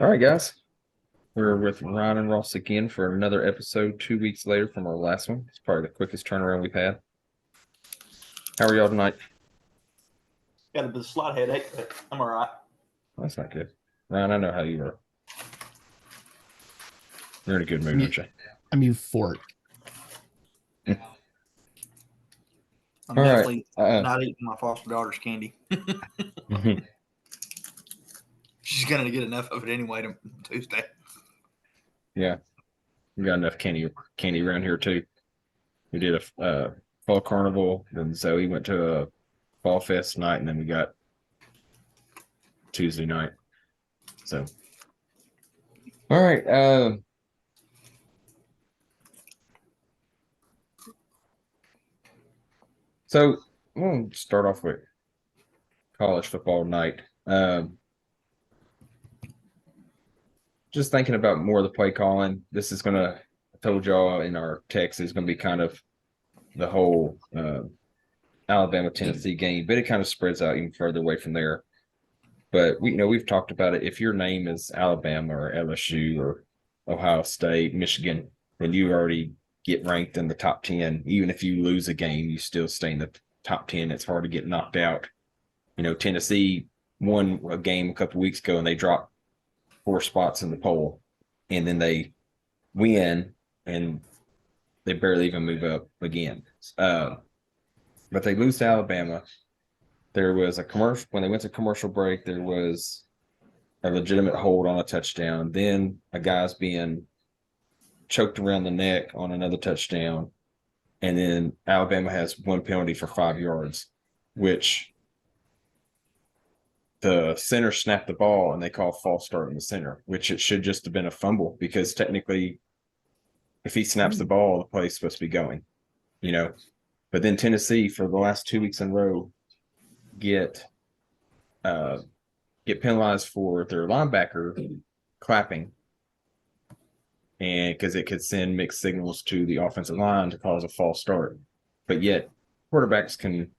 All right, guys. We're with Ryan and Ross again for another episode 2 weeks later from our last one. It's probably the quickest turnaround we've had. How are y'all tonight? Got a bit of slight headache, but I'm all right. That's not good. Ryan, I know how you are. You're in a good mood, aren't you? I'm euphoric. I'm All definitely right. not eating my foster daughter's candy. Mhm. She's going to get enough of it anyway to Tuesday. Yeah. We got enough candy around here, too. We did a fall carnival, then Zoe went to a fall fest night, and then we got Tuesday night. So, all right. So we'll start off with college football night. Just thinking about more of the play calling. This is I told y'all in our text, is gonna be kind of the whole Alabama-Tennessee game, but it kind of spreads out even further away from there. But we've talked about it. If your name is Alabama or LSU or Ohio State, Michigan, then you already get ranked in the top 10. Even if you lose a game, you still stay in the top 10. It's hard to get knocked out. Tennessee won a game a couple weeks ago and they dropped 4 spots in the poll, and then they win and they barely even move up again. But they lose to Alabama. There was a commercial when they went to commercial break. There was a legitimate hold on a touchdown. Then a guy's being choked around the neck on another touchdown, and then Alabama has 1 penalty for 5 yards, which the center snapped the ball and they call false start in the center, which it should just have been a fumble, because technically if he snaps the ball, the play's supposed to be going, But then Tennessee, for the last 2 weeks in a row, get penalized for their linebacker clapping, and because it could send mixed signals to the offensive line to cause a false start. But yet quarterbacks can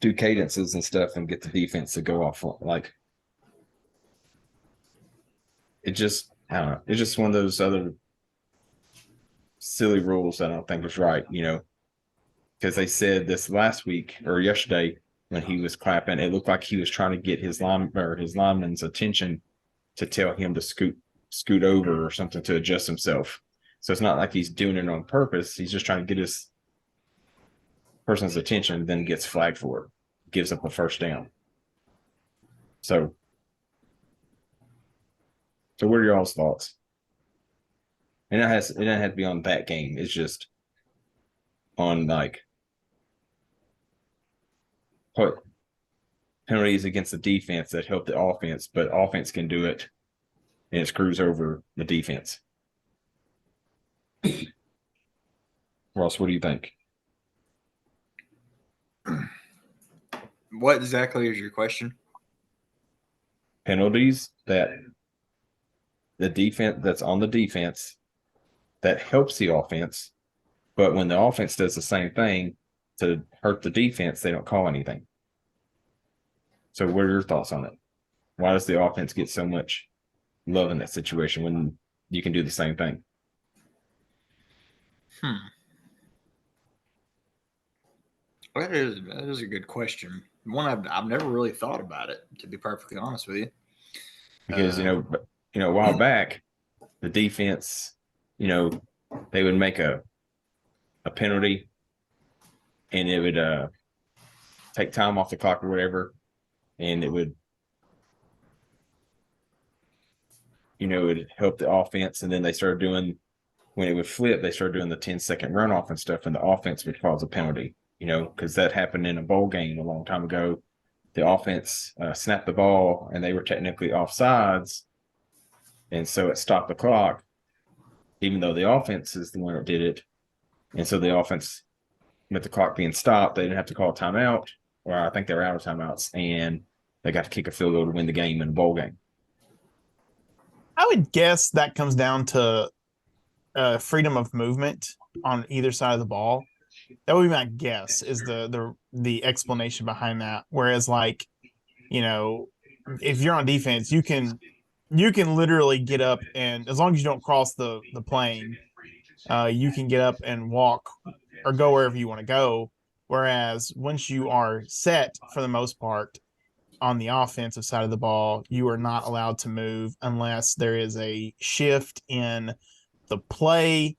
do cadences and stuff and get the defense to go off. Like, I don't know. It's just one of those other silly rules that I don't think is right, because they said this last week or yesterday when he was clapping, it looked like he was trying to get his lineman's attention to tell him to scoot over or something to adjust himself. So it's not like he's doing it on purpose. He's just trying to get his person's attention, then gets flagged for it, gives up a first down. So what are y'all's thoughts? And it doesn't have to be on that game. It's just on put penalties against the defense that help the offense, but offense can do it and it screws over the defense. Ross, what do you think? What exactly is your question? Penalties that the defense that's on the defense that helps the offense, but when the offense does the same thing to hurt the defense, they don't call anything. So what are your thoughts on it? Why does the offense get so much love in that situation when you can do the same thing? That is a good question. One I've never really thought about it, to be perfectly honest with you. Because a while back, the defense, they would make a penalty and it would take time off the clock or whatever, and it would help the offense. And then they started doing, when it would flip, they started doing the 10-second runoff and stuff, and the offense would cause a penalty, because that happened in a bowl game a long time ago. The offense snapped the ball and they were technically offsides, and so it stopped the clock, even though the offense is the one that did it. And so the offense, with the clock being stopped, they didn't have to call a timeout, or I think they were out of timeouts, and they got to kick a field goal to win the game in a bowl game. I would guess that comes down to freedom of movement on either side of the ball. That would be my guess, is the explanation behind that. Whereas, if you're on defense, you can you can literally get up, and as long as you don't cross the plane, you can get up and walk or go wherever you want to go. Whereas once you are set, for the most part, on the offensive side of the ball, you are not allowed to move unless there is a shift in the play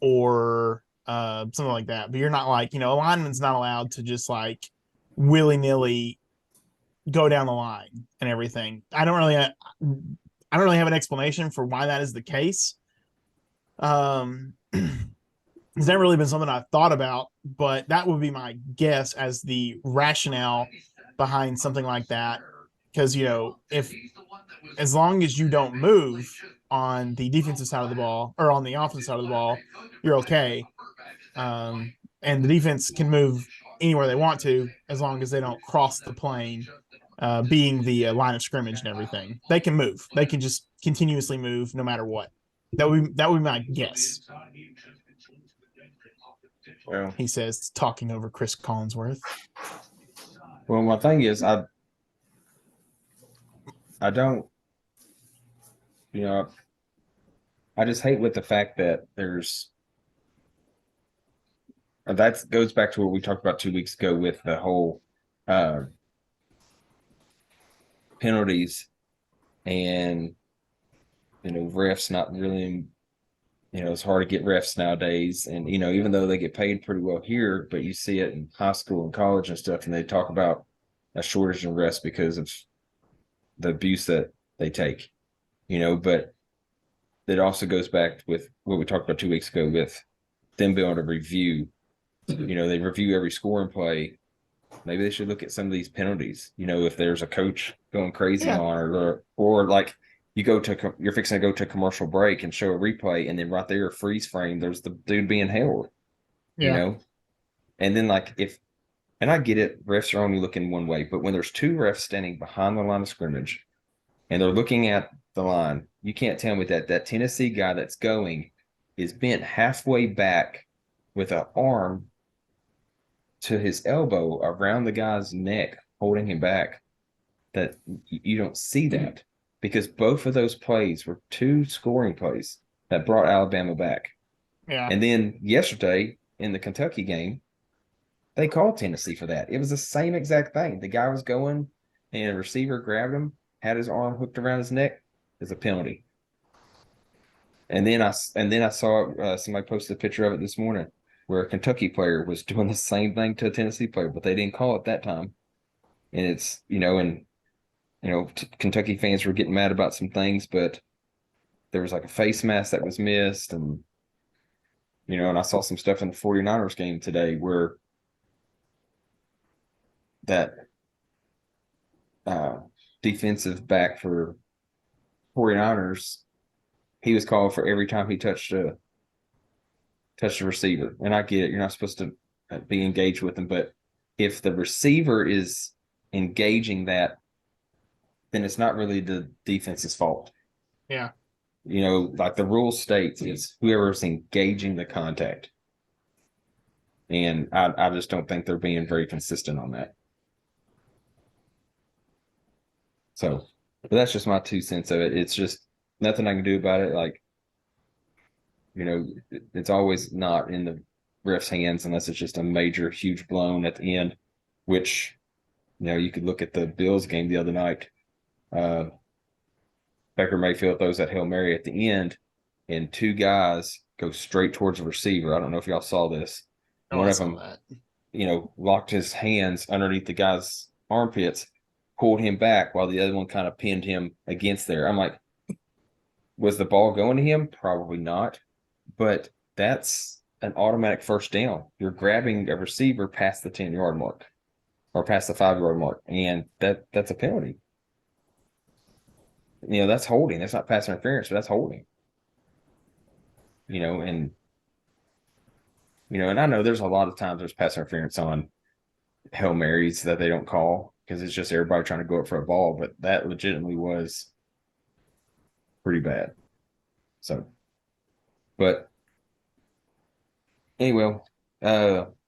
or something like that. But you're not like, a lineman's not allowed to just like willy nilly go down the line and everything. I don't really have an explanation for why that is the case. It's never really been something I've thought about, but that would be my guess as the rationale behind something like that. Because, if as long as you don't move on the defensive side of the ball or on the offensive side of the ball, you're okay. And the defense can move anywhere they want to as long as they don't cross the plane, being the line of scrimmage and everything. They can move. They can just continuously move no matter what. That would be my guess. Well, He says, talking over Chris Collinsworth. well, my thing is, I don't, I just hate with the fact that that goes back to what we talked about 2 weeks ago with the whole penalties and refs not really, it's hard to get refs nowadays. And even though they get paid pretty well here, but you see it in high school and college and stuff, and they talk about a shortage in refs because of the abuse that they take, but it also goes back with what we talked about 2 weeks ago with them being able to review. They review every score and play. Maybe they should look at some of these penalties. If there's a coach going crazy on, or like you're fixing to go to a commercial break and show a replay, and then right there, a freeze frame, there's the dude being held. And then and I get it, refs are only looking one way, but when there's two refs standing behind the line of scrimmage and they're looking at the line, you can't tell me that Tennessee guy that's going is bent halfway back with an arm to his elbow around the guy's neck, holding him back. That you don't see that, because both of those plays were two scoring plays that brought Alabama back. Yeah. And then yesterday in the Kentucky game, they called Tennessee for that. It was the same exact thing. The guy was going, and a receiver grabbed him, had his arm hooked around his neck. It's a penalty. And then I saw somebody posted a picture of it this morning, where a Kentucky player was doing the same thing to a Tennessee player, but they didn't call it that time. And it's, Kentucky fans were getting mad about some things, but there was like a face mask that was missed. And, and I saw some stuff in the 49ers game today where that defensive back for 49ers, he was called for every time he touched a receiver. And I get it, you're not supposed to be engaged with them, but if the receiver is engaging that, then it's not really the defense's fault. Yeah. Like the rule states, it's whoever's engaging the contact. And I just don't think they're being very consistent on that. So, but that's just my 2 cents of it. It's just nothing I can do about it. Like, it's always not in the ref's hands unless it's just a major, huge blown at the end, which, you could look at the Bills game the other night. Baker Mayfield throws that Hail Mary at the end, and two guys go straight towards the receiver. I don't know if y'all saw this. One of them, locked his hands underneath the guy's armpits, pulled him back while the other one kind of pinned him against there. I'm like, was the ball going to him? Probably not. But that's an automatic first down. You're grabbing a receiver past the 10-yard mark or past the 5-yard mark, and that's a penalty. That's holding. That's not pass interference, but that's holding. And I know there's a lot of times there's pass interference on Hail Marys that they don't call because it's just everybody trying to go up for a ball, but that legitimately was pretty bad. So, but anyway,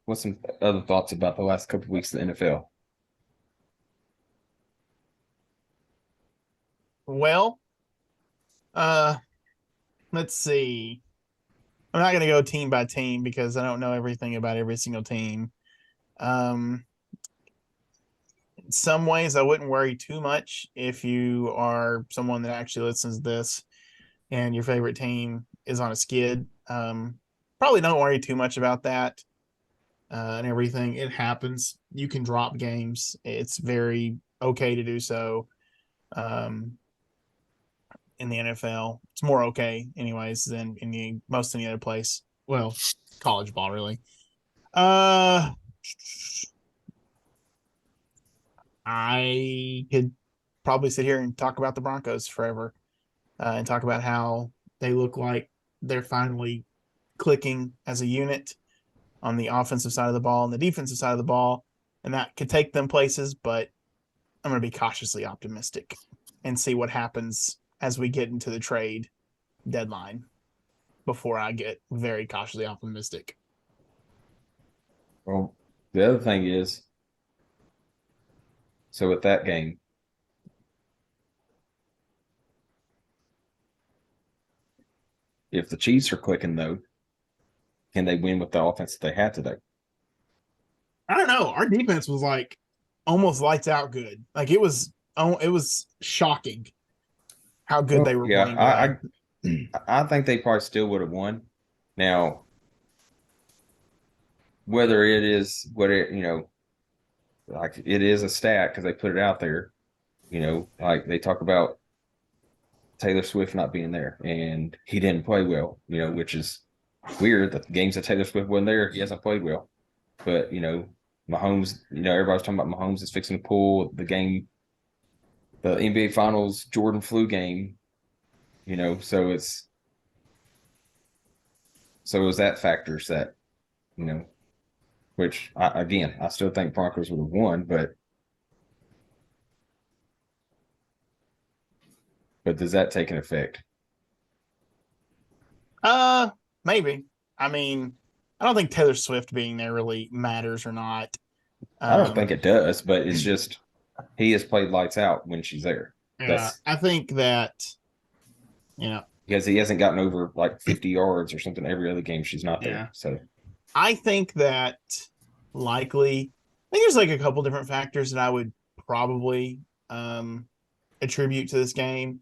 what's some other thoughts about the last couple of weeks of the NFL? Well, Let's see. I'm not going to go team by team because I don't know everything about every single team. In some ways, I wouldn't worry too much if you are someone that actually listens to this and your favorite team is on a skid. Probably don't worry too much about that and everything. It happens. You can drop games. It's very okay to do so. In the NFL. It's more okay, anyways, than in the most any other place. Well, college ball, really. I could probably sit here and talk about the Broncos forever, and talk about how they look like they're finally clicking as a unit on the offensive side of the ball and the defensive side of the ball, and that could take them places. But I'm going to be cautiously optimistic and see what happens as we get into the trade deadline before I get very cautiously optimistic. Well, the other thing is, so with that game, if the Chiefs are clicking though, can they win with the offense that they had today? I don't know. Our defense was like almost lights out good. Like it was shocking how good they were playing today. I think they probably still would have won. Now, whether it is what it, like it is a stat because they put it out there, like they talk about Taylor Swift not being there and he didn't play well, which is weird that the games that Taylor Swift wasn't there, he hasn't played well. But, Mahomes, everybody's talking about Mahomes is fixing to pull the game, the NBA Finals Jordan flu game, so it was that factors that, which I still think Broncos would have won, but does that take an effect? Maybe. I mean, I don't think Taylor Swift being there really matters or not. I don't think it does, but it's just he has played lights out when she's there. Yeah, I think that because he hasn't gotten over like 50 yards or something every other game she's not there. Yeah. So I think that likely, I think there's like a couple different factors that I would probably attribute to this game.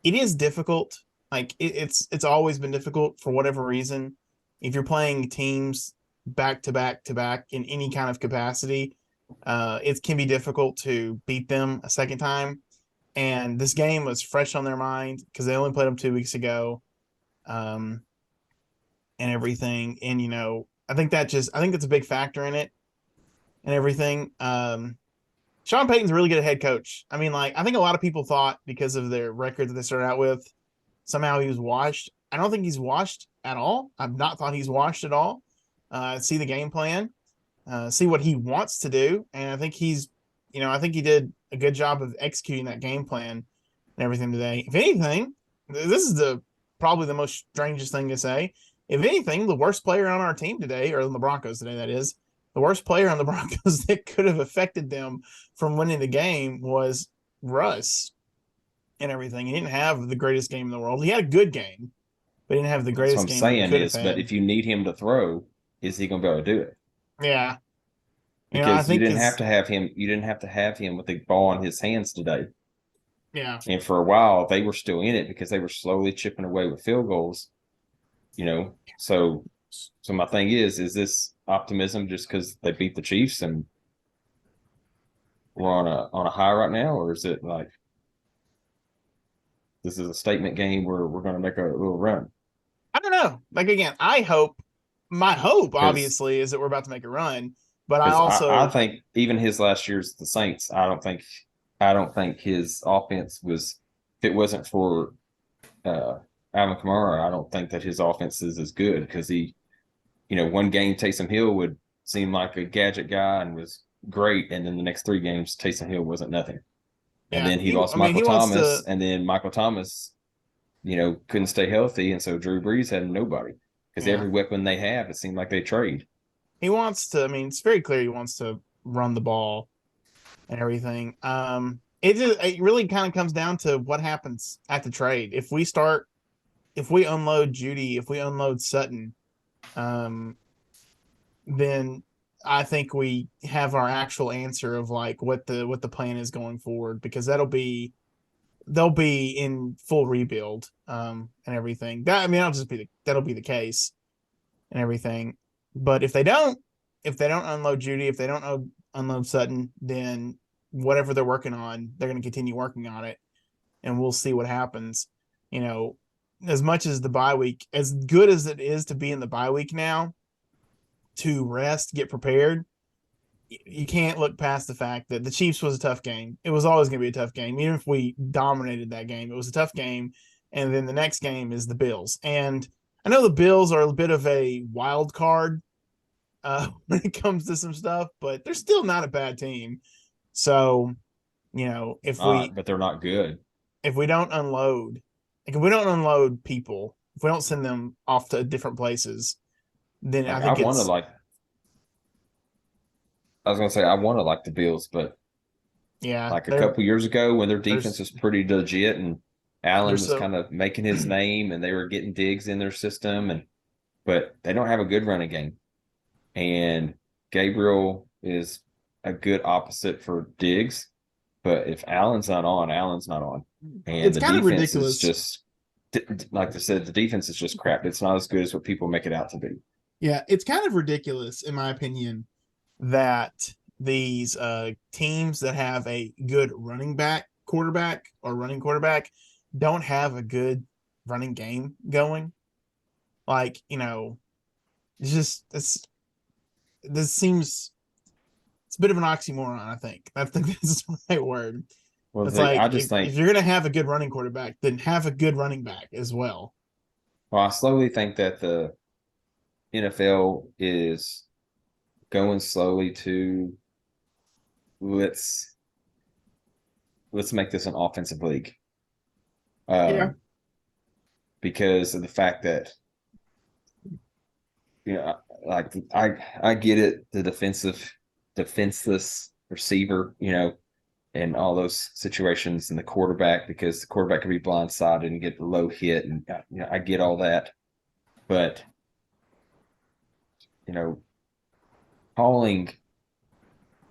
It is difficult. Like it's always been difficult for whatever reason. If you're playing teams back to back to back in any kind of capacity, it can be difficult to beat them a second time. And this game was fresh on their mind because they only played them 2 weeks ago, and everything. And I think that's a big factor in it and everything. Sean Payton's a really good head coach. I mean, like, I think a lot of people thought because of their record that they started out with, somehow he was washed. I don't think he's washed at all. I've not thought he's washed at all. See the game plan, see what he wants to do. And I think I think he did a good job of executing that game plan and everything today. If anything, this is probably the most strangest thing to say. If anything, the worst player on our team today, or on the Broncos today, that is, the worst player on the Broncos that could have affected them from winning the game was Russ and everything. He didn't have the greatest game in the world. He had a good game, but he didn't have the greatest game. That's what I'm saying is, but if you need him to throw, is he going to be able to do it? Yeah. Because you didn't have to have him. You didn't have to have him with the ball in his hands today. Yeah. And for a while, they were still in it because they were slowly chipping away with field goals. So my thing is this optimism just because they beat the Chiefs and we're on a high right now, or is it like this is a statement game where we're going to make a little run? I don't know. Like again, my hope obviously is that we're about to make a run, but I think even his last year's the Saints, I don't think his offense was, if it wasn't for Alvin Kamara, I don't think that his offense is as good because he, one game Taysom Hill would seem like a gadget guy and was great, and then the next 3 games Taysom Hill wasn't nothing. And then he lost Michael Thomas, and then Michael Thomas, couldn't stay healthy, and so Drew Brees had nobody because every weapon they have, it seemed like they trade. He wants to. I mean, it's very clear he wants to run the ball and everything. it really kind of comes down to what happens at the trade. If we unload Judy, if we unload Sutton, then I think we have our actual answer of like what the plan is going forward, because they'll be in full rebuild and everything. That'll be the case and everything. But if they don't unload Judy, if they don't unload Sutton, then whatever they're working on, they're going to continue working on it, and we'll see what happens. You know, as much as the bye week, as good as it is to be in the bye week now, to rest, get prepared, you can't look past the fact that the Chiefs was a tough game. It was always going to be a tough game. Even if we dominated that game, it was a tough game. And then the next game is the Bills. And I know the Bills are a bit of a wild card when it comes to some stuff, but they're still not a bad team. So, But they're not good. If we don't unload, like if we don't unload people, if we don't send them off to different places, then Like, I think want to like. I was gonna say I want to like the Bills, but yeah, like a couple years ago when their defense was pretty legit and Allen was kind of making his name and they were getting Diggs in their system, but they don't have a good running game. And Gabriel is a good opposite for Diggs, but if Allen's not on, Allen's not on. And it's the kind of defense ridiculous. is just, like I said, the defense is just crap. It's not as good as what people make it out to be. Yeah, it's kind of ridiculous, in my opinion, that these teams that have a good running quarterback don't have a good running game going. Like, this seems, it's a bit of an oxymoron. I think this is the right word. Well, It's I like just think if you're going to have a good running quarterback, then have a good running back as well. Well, I slowly think that the NFL is going slowly to let's make this an offensive league. Yeah. Because of the fact that like I get it, the defenseless receiver, and all those situations, and the quarterback, because the quarterback can be blindsided and get the low hit, and I get all that, but calling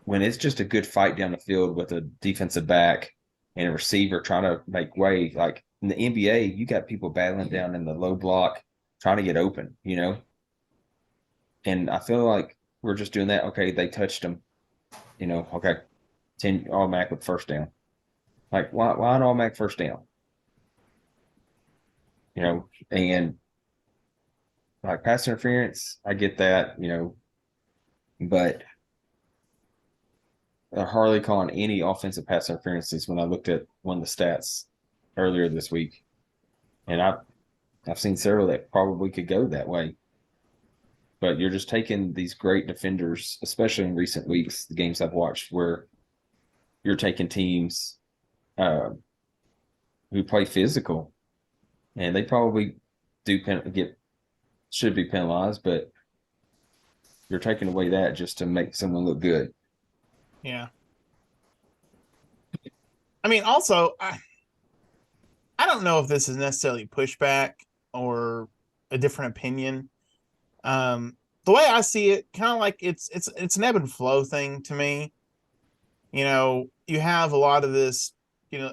when it's just a good fight down the field with a defensive back and a receiver trying to make way, like in the NBA, you got people battling down in the low block trying to get open, and I feel like we're just doing that. Okay, they touched them, okay, 10 automatic with first down. Like, why an automatic first down? And like pass interference, I get that, but hardly calling any offensive pass interferences when I looked at one of the stats earlier this week. And I've seen several that probably could go that way. But you're just taking these great defenders, especially in recent weeks, the games I've watched, where you're taking teams who play physical, and they probably should be penalized, but you're taking away that just to make someone look good. Yeah. I mean, also, I don't know if this is necessarily pushback or a different opinion. The way I see it, kind of like it's an ebb and flow thing to me. You have a lot of this.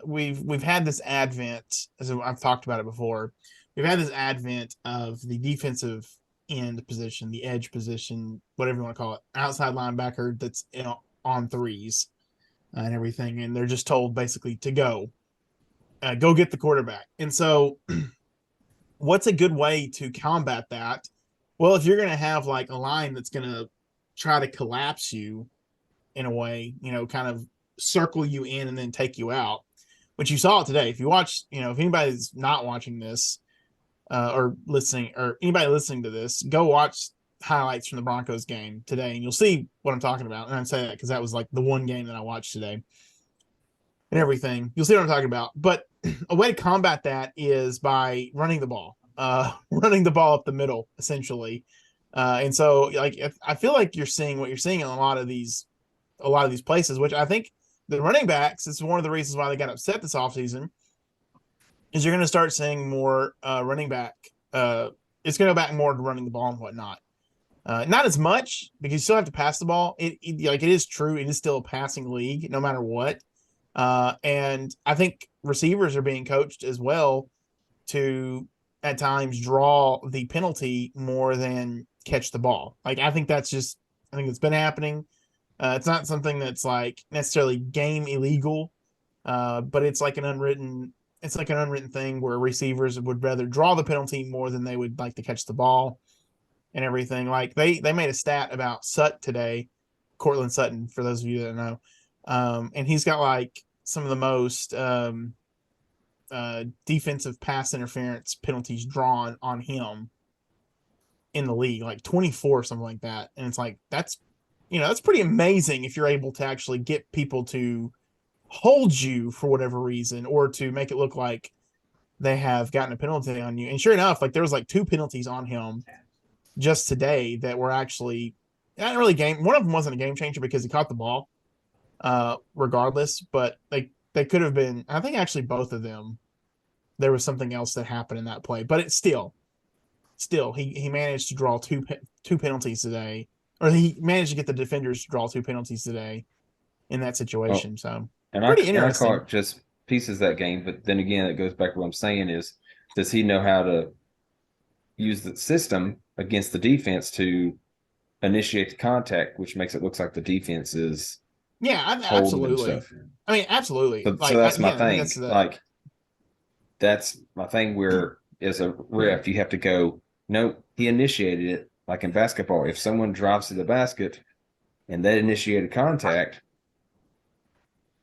We've had this advent, as I've talked about it before. We've had this advent of the defensive end position, the edge position, whatever you want to call it, outside linebacker that's on threes and everything, and they're just told basically to go get the quarterback. And so, what's a good way to combat that? Well, if you're going to have like a line that's going to try to collapse you in a way, kind of circle you in and then take you out, which you saw today. If you watch, if anybody's not watching this or listening, or anybody listening to this, go watch highlights from the Broncos game today, and you'll see what I'm talking about. And I say that because that was like the one game that I watched today and everything. You'll see what I'm talking about. But a way to combat that is by running the ball up the middle, essentially. And so, like, I feel like you're seeing what you're seeing in a lot of these places, which I think the running backs, it's one of the reasons why they got upset this offseason, is you're going to start seeing more running back. It's going to go back more to running the ball and whatnot. Not as much because you still have to pass the ball. It is true. It is still a passing league no matter what. And I think receivers are being coached as well to at times draw the penalty more than catch the ball. Like I think it's been happening. It's not something that's like necessarily game illegal, but it's like an unwritten thing where receivers would rather draw the penalty more than they would like to catch the ball and everything. Like they made a stat about Sutton today, Cortland Sutton, for those of you that know. And he's got like some of the most defensive pass interference penalties drawn on him in the league, like 24, something like that. And it's like, that's pretty amazing if you're able to actually get people to hold you for whatever reason, or to make it look like they have gotten a penalty on you. And sure enough, like there was like 2 penalties on him just today that were actually not really game. One of them wasn't a game changer because he caught the ball, regardless, but they could have been. I think actually both of them, there was something else that happened in that play, but it's still he managed to draw two penalties today, or he managed to get the defenders to draw 2 penalties today in that situation. So and pretty I interesting. caught just pieces of that game, but then again, it goes back to what I'm saying is, does he know how to use the system against the defense to initiate the contact, which makes it look like the defense is absolutely. I mean, absolutely. So, like, so that's my again, thing. That's my thing where as a ref, you have to go, no, he initiated it. Like in basketball, if someone drives to the basket and they initiated contact,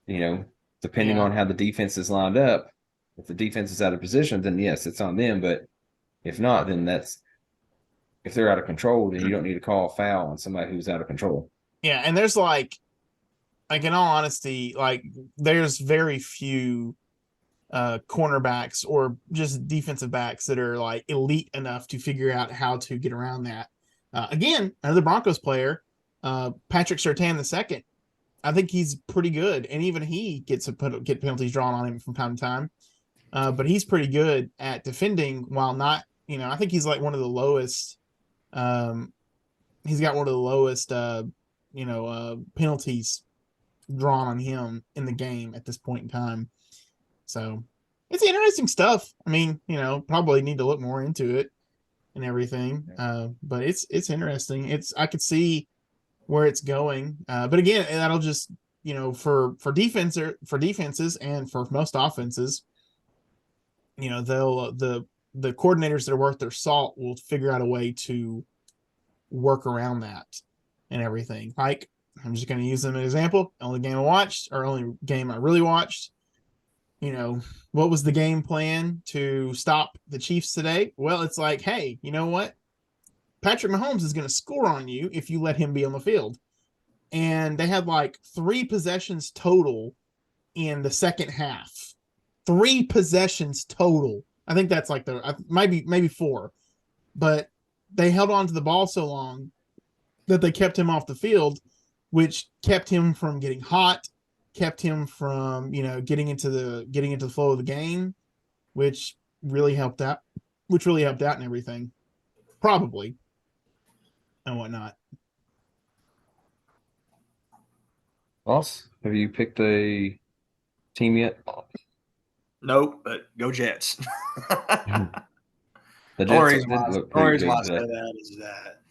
depending on how the defense is lined up, if the defense is out of position, then yes, it's on them. But if not, then if they're out of control, then you don't need to call a foul on somebody who's out of control. Yeah, and there's like in all honesty, like there's very few cornerbacks or just defensive backs that are like elite enough to figure out how to get around that. Again, another Broncos player, Patrick Surtain II. I think he's pretty good, and even he get penalties drawn on him from time to time. But he's pretty good at defending while not, I think he's like one of the lowest. He's got one of the lowest, penalties drawn on him in the game at this point in time. So it's interesting stuff. I mean, probably need to look more into it and everything. But it's interesting. I could see where it's going. But again, that'll just, for defenses and for most offenses, they'll the coordinators that are worth their salt will figure out a way to work around that and everything. Like, I'm just going to use them as an example. Only game I really watched. What was the game plan to stop the Chiefs today? Well, it's like, hey, you know what? Patrick Mahomes is going to score on you if you let him be on the field. And they had like 3 possessions total in the second half. 3 possessions total. I think that's like maybe 4. But they held on to the ball so long that they kept him off the field, which kept him from getting hot, kept him from, getting into the flow of the game, which really helped out and everything. Probably. And whatnot. Boss, have you picked a team yet? Nope, but go Jets. The Jets did look pretty good today. That is that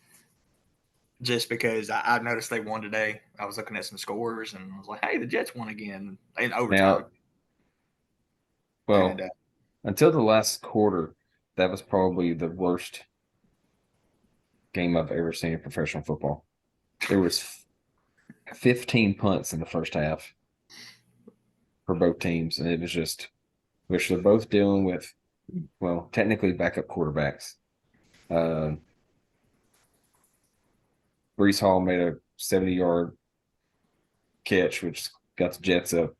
just because I noticed they won today. I was looking at some scores and I was like, hey, the Jets won again in overtime. Well, until the last quarter, that was probably the worst game I've ever seen in professional football. There was 15 punts in the first half for both teams, and it was just, which they're both dealing with, well, technically backup quarterbacks. Brees Hall made a 70-yard catch, which got the Jets up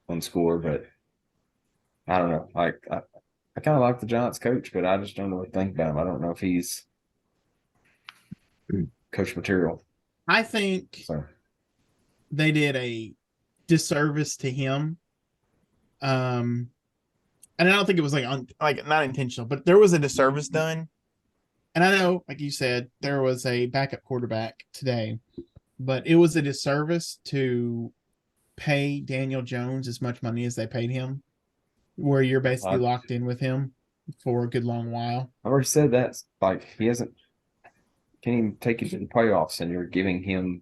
on score, but I don't know. I kind of like the Giants coach, but I just don't know what to think about him. I don't know if he's coach material. I think they did a disservice to him. And I don't think it was like not intentional, but there was a disservice done. And I know, like you said, there was a backup quarterback today, but it was a disservice to pay Daniel Jones as much money as they paid him, where you're basically locked in with him for a good long while. I already said that. Like he can't even take you to the playoffs, and you're giving him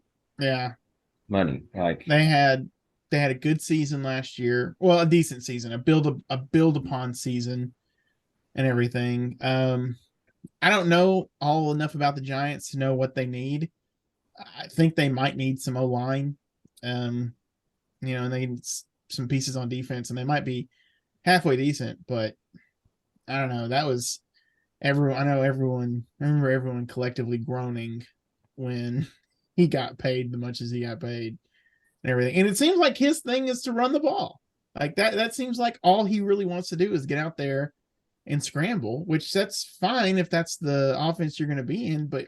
money. Like they had a good season last year. Well, a decent season, a build upon season, and everything. I don't know all enough about the Giants to know what they need. I think they might need some O-line. And they need some pieces on defense, and they might be halfway decent, but I don't know. That was everyone. I remember everyone collectively groaning when he got paid the much as he got paid and everything. And it seems like his thing is to run the ball. Like that seems like all he really wants to do is get out there and scramble, which that's fine if that's the offense you're going to be in. But,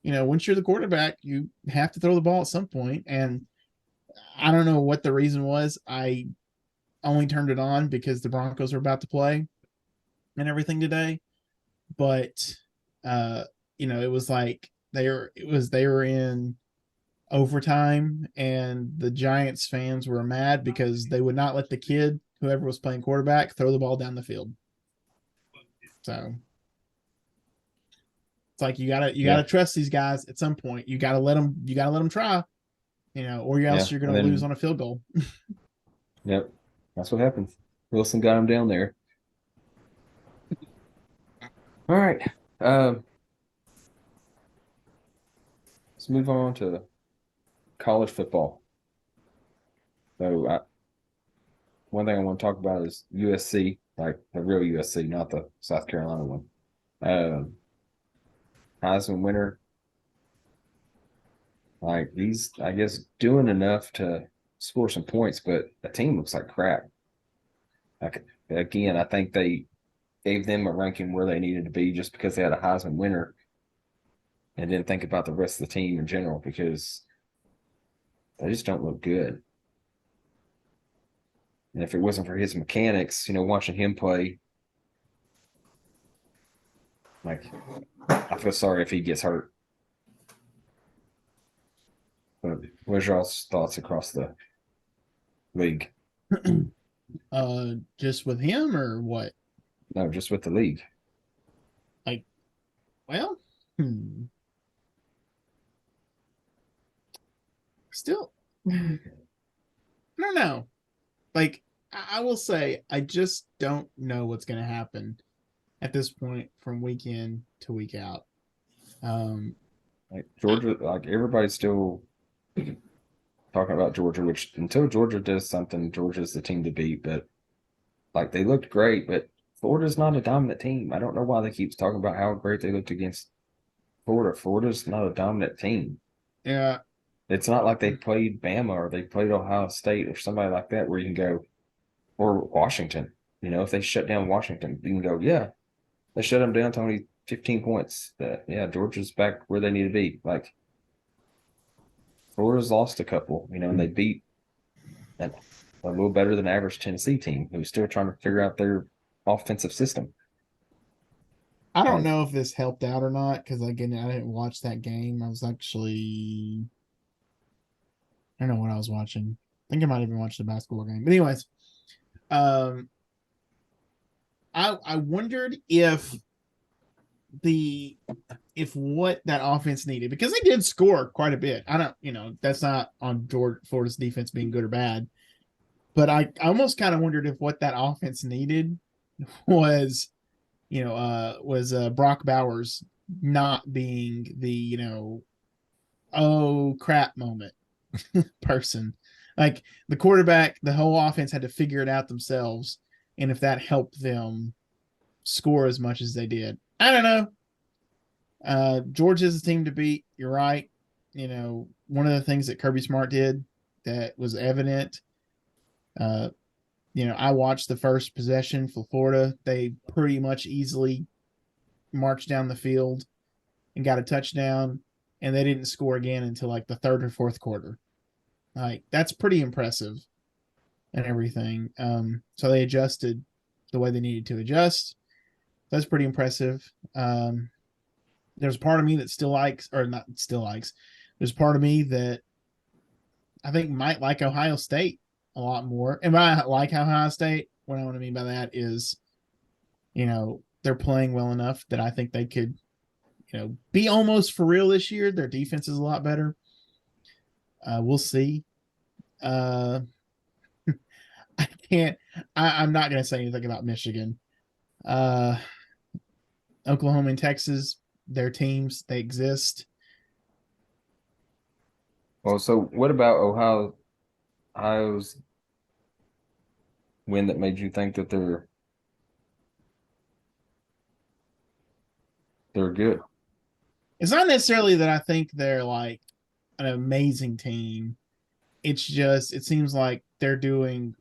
once you're the quarterback, you have to throw the ball at some point. And I don't know what the reason was. I only turned it on because the Broncos were about to play and everything today. But, it was like they were in overtime, and the Giants fans were mad because they would not let the kid, whoever was playing quarterback, throw the ball down the field. So it's like you gotta trust these guys at some point. You gotta let them try, or else you're gonna lose on a field goal. Yep, that's what happens. Wilson got him down there. All right, let's move on to college football. So, one thing I want to talk about is USC, like the real USC, not the South Carolina one. Heisman winner, like he's, I guess, doing enough to score some points, but the team looks like crap. Like again, I think they gave them a ranking where they needed to be just because they had a Heisman winner, and didn't think about the rest of the team in general because they just don't look good. And if it wasn't for his mechanics, watching him play, like I feel sorry if he gets hurt. But what's y'all's thoughts across the league? Just with him or what? No, just with the league. Well, still, I don't know. Like, I will say, I just don't know what's going to happen at this point from week in to week out. Like Georgia, like everybody's still talking about Georgia, which until Georgia does something, Georgia's the team to beat. But like they looked great, but Florida's not a dominant team. I don't know why they keep talking about how great they looked against Florida. Florida's not a dominant team. Yeah. It's not like they played Bama or they played Ohio State or somebody like that where you can go, or Washington. If they shut down Washington, you can go, yeah, they shut them down to only 15 points. Georgia's back where they need to be. Like Florida's lost a couple, and they beat a little better than average Tennessee team who's still trying to figure out their offensive system. I don't know if this helped out or not because again, I didn't watch that game. I was actually, I don't know what I was watching. I think I might have been watching the basketball game. But anyways, I wondered if what that offense needed, because they did score quite a bit. I don't, that's not on Florida's defense being good or bad, but I almost kind of wondered if what that offense needed was Brock Bowers not being the, oh crap moment person. Like the quarterback, the whole offense had to figure it out themselves. And if that helped them score as much as they did, I don't know. Georgia's a team to beat. You're right. One of the things that Kirby Smart did that was evident, I watched the first possession for Florida. They pretty much easily marched down the field and got a touchdown, and they didn't score again until like the third or fourth quarter. Like that's pretty impressive and everything. So they adjusted the way they needed to adjust. That's pretty impressive. There's part of me that still likes, or not still likes. There's part of me that I think might like Ohio State a lot more. And by like Ohio State, what I want to mean by that is, they're playing well enough that I think they could, be almost for real this year. Their defense is a lot better. We'll see. I can't. I'm not going to say anything about Michigan. Oklahoma and Texas, their teams, they exist. Well, so what about Ohio's win that made you think that they're good? It's not necessarily that I think they're like an amazing team. It's just it seems like they're doing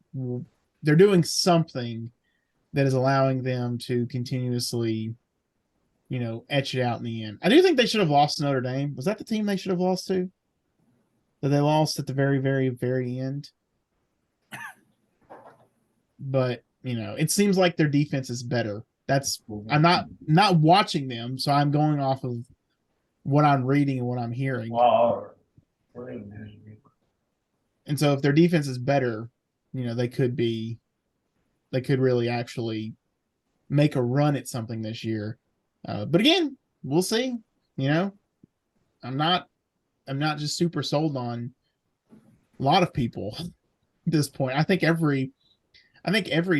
something that is allowing them to continuously, etch it out in the end. I do think they should have lost to Notre Dame. Was that the team they should have lost to? That they lost at the very, very, very end. But it seems like their defense is better. I'm not watching them, so I'm going off of what I'm reading and what I'm hearing. And so if their defense is better, they could really actually make a run at something this year. But again, we'll see. I'm not just super sold on a lot of people at this point. I think every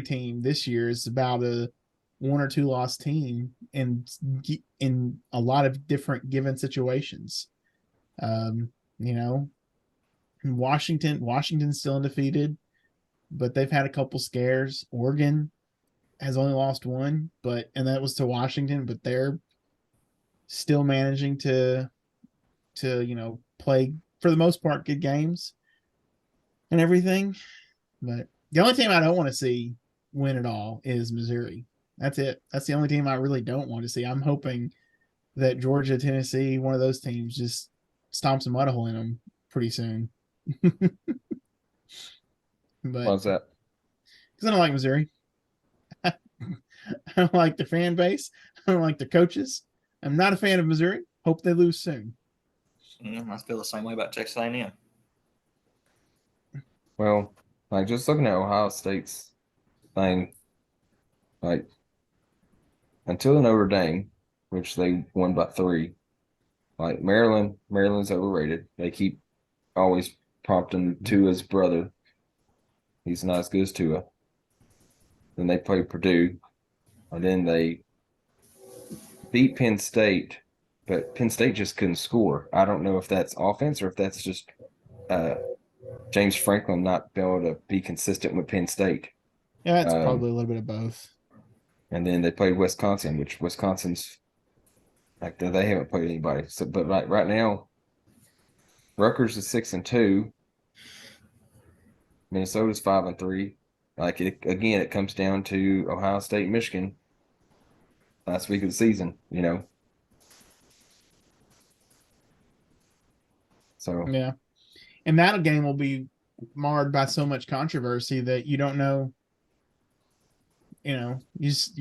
team this year is about a 1 or 2 loss team in a lot of different given situations. Washington's still undefeated, but they've had a couple scares. Oregon has only lost 1, and that was to Washington, but they're still managing to play for the most part good games and everything. But the only team I don't want to see win at all is Missouri. That's it. That's the only team I really don't want to see. I'm hoping that Georgia, Tennessee, one of those teams just stomps a mud hole in them pretty soon. But Why's that? Because I don't like Missouri. I don't like the fan base. I don't like the coaches. I'm not a fan of Missouri. Hope they lose soon. I feel the same way about Texas A&M. Well, like just looking at Ohio State's thing, like until Notre Dame, which they won by 3, like Maryland's overrated. They keep always prompting Tua's brother. He's not as good as Tua. Then they play Purdue, and then they beat Penn State, but Penn State just couldn't score. I don't know if that's offense or if that's just James Franklin not being able to be consistent with Penn State. Yeah, it's probably a little bit of both. And then they played Wisconsin, which Wisconsin's like they haven't played anybody. So, but right now, Rutgers is 6-2. Minnesota's 5-3. Like it comes down to Ohio State, Michigan. Last week of the season, So yeah, and that game will be marred by so much controversy that you don't know. You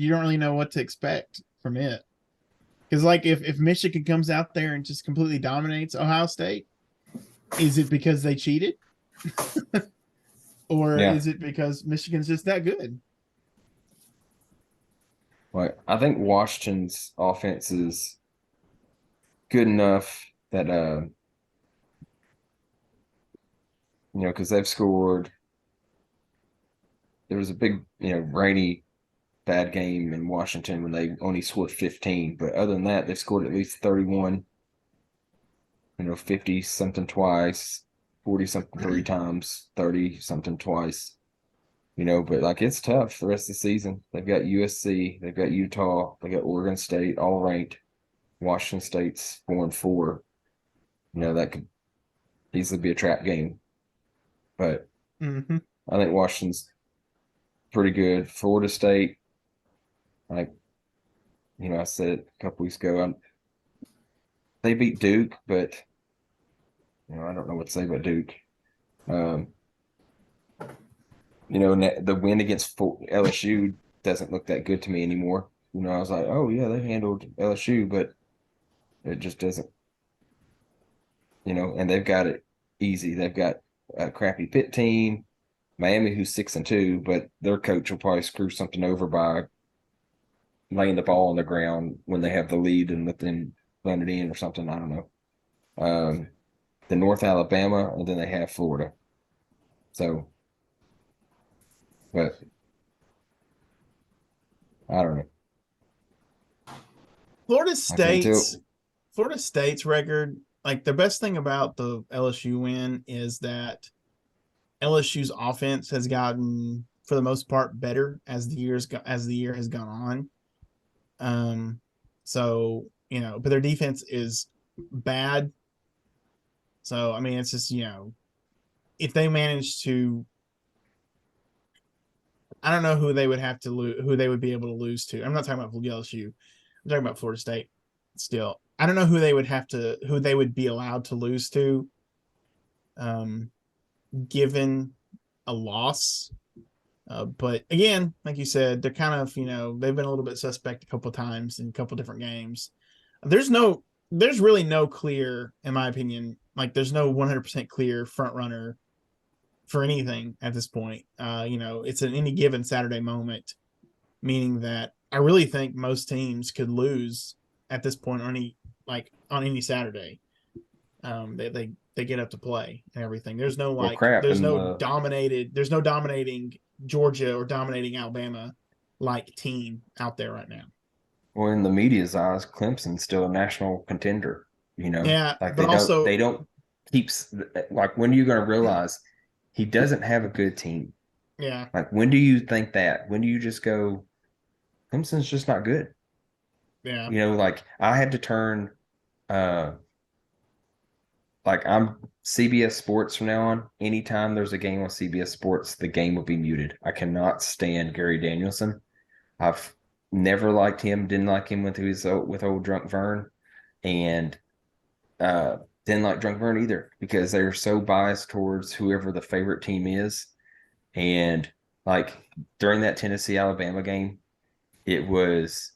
don't really know what to expect from it. Because like if Michigan comes out there and just completely dominates Ohio State, is it because they cheated? Or is it because Michigan's just that good? Well, I think Washington's offense is good enough that because they've scored. There was a big, rainy, bad game in Washington when they only scored 15. But other than that, they've scored at least 31. 50 something twice, 40 something 3 times, 30 something twice. But like it's tough the rest of the season. They've got USC, they've got Utah, they got Oregon State, all ranked. Washington State's 4-4. That could easily be a trap game. But I think Washington's pretty good. Florida State, I said a couple weeks ago, they beat Duke, but I don't know what to say about Duke. Um, the win against LSU doesn't look that good to me anymore. I was like, oh yeah, they handled LSU, but it just doesn't. And they've got it easy. They've got a crappy Pitt team, Miami, who's 6-2, but their coach will probably screw something over by laying the ball on the ground when they have the lead and let them run it in or something. I don't know. The North Alabama, and then they have Florida. So, but I don't know. Florida Like until State's record, like the best thing about the LSU win is that LSU's offense has gotten, for the most part, better as the year has gone on. So but their defense is bad. So I mean, it's just if they manage to, I don't know who they would have to lose, who they would be able to lose to. I'm not talking about LSU. I'm talking about Florida State. Still, I don't know who they would be allowed to lose to, um, given a loss. But again, like you said, they're kind of they've been a little bit suspect a couple of times in a couple of different games. There's really no clear, in my opinion, like there's no 100% clear front runner for anything at this point. It's an any given Saturday moment, meaning that I really think most teams could lose at this point on any Saturday. They get up to play and everything. There's no well, crap, there's and no dominating Georgia or dominating Alabama like team out there right now. well, in the media's eyes, Clemson's still a national contender. Yeah, Like but also they don't keep like when are you going to realize he doesn't have a good team? yeah, Like when do you think that? When do you just go, Clemson's just not good? yeah, Like I had to turn like I'm CBS Sports from now on. Anytime there's a game on CBS Sports, the game will be muted. I cannot stand Gary Danielson. I've never liked him, didn't like him with old Drunk Vern, and uh, didn't like Drunk Vern either because they're so biased towards whoever the favorite team is. And like during that Tennessee Alabama game, it was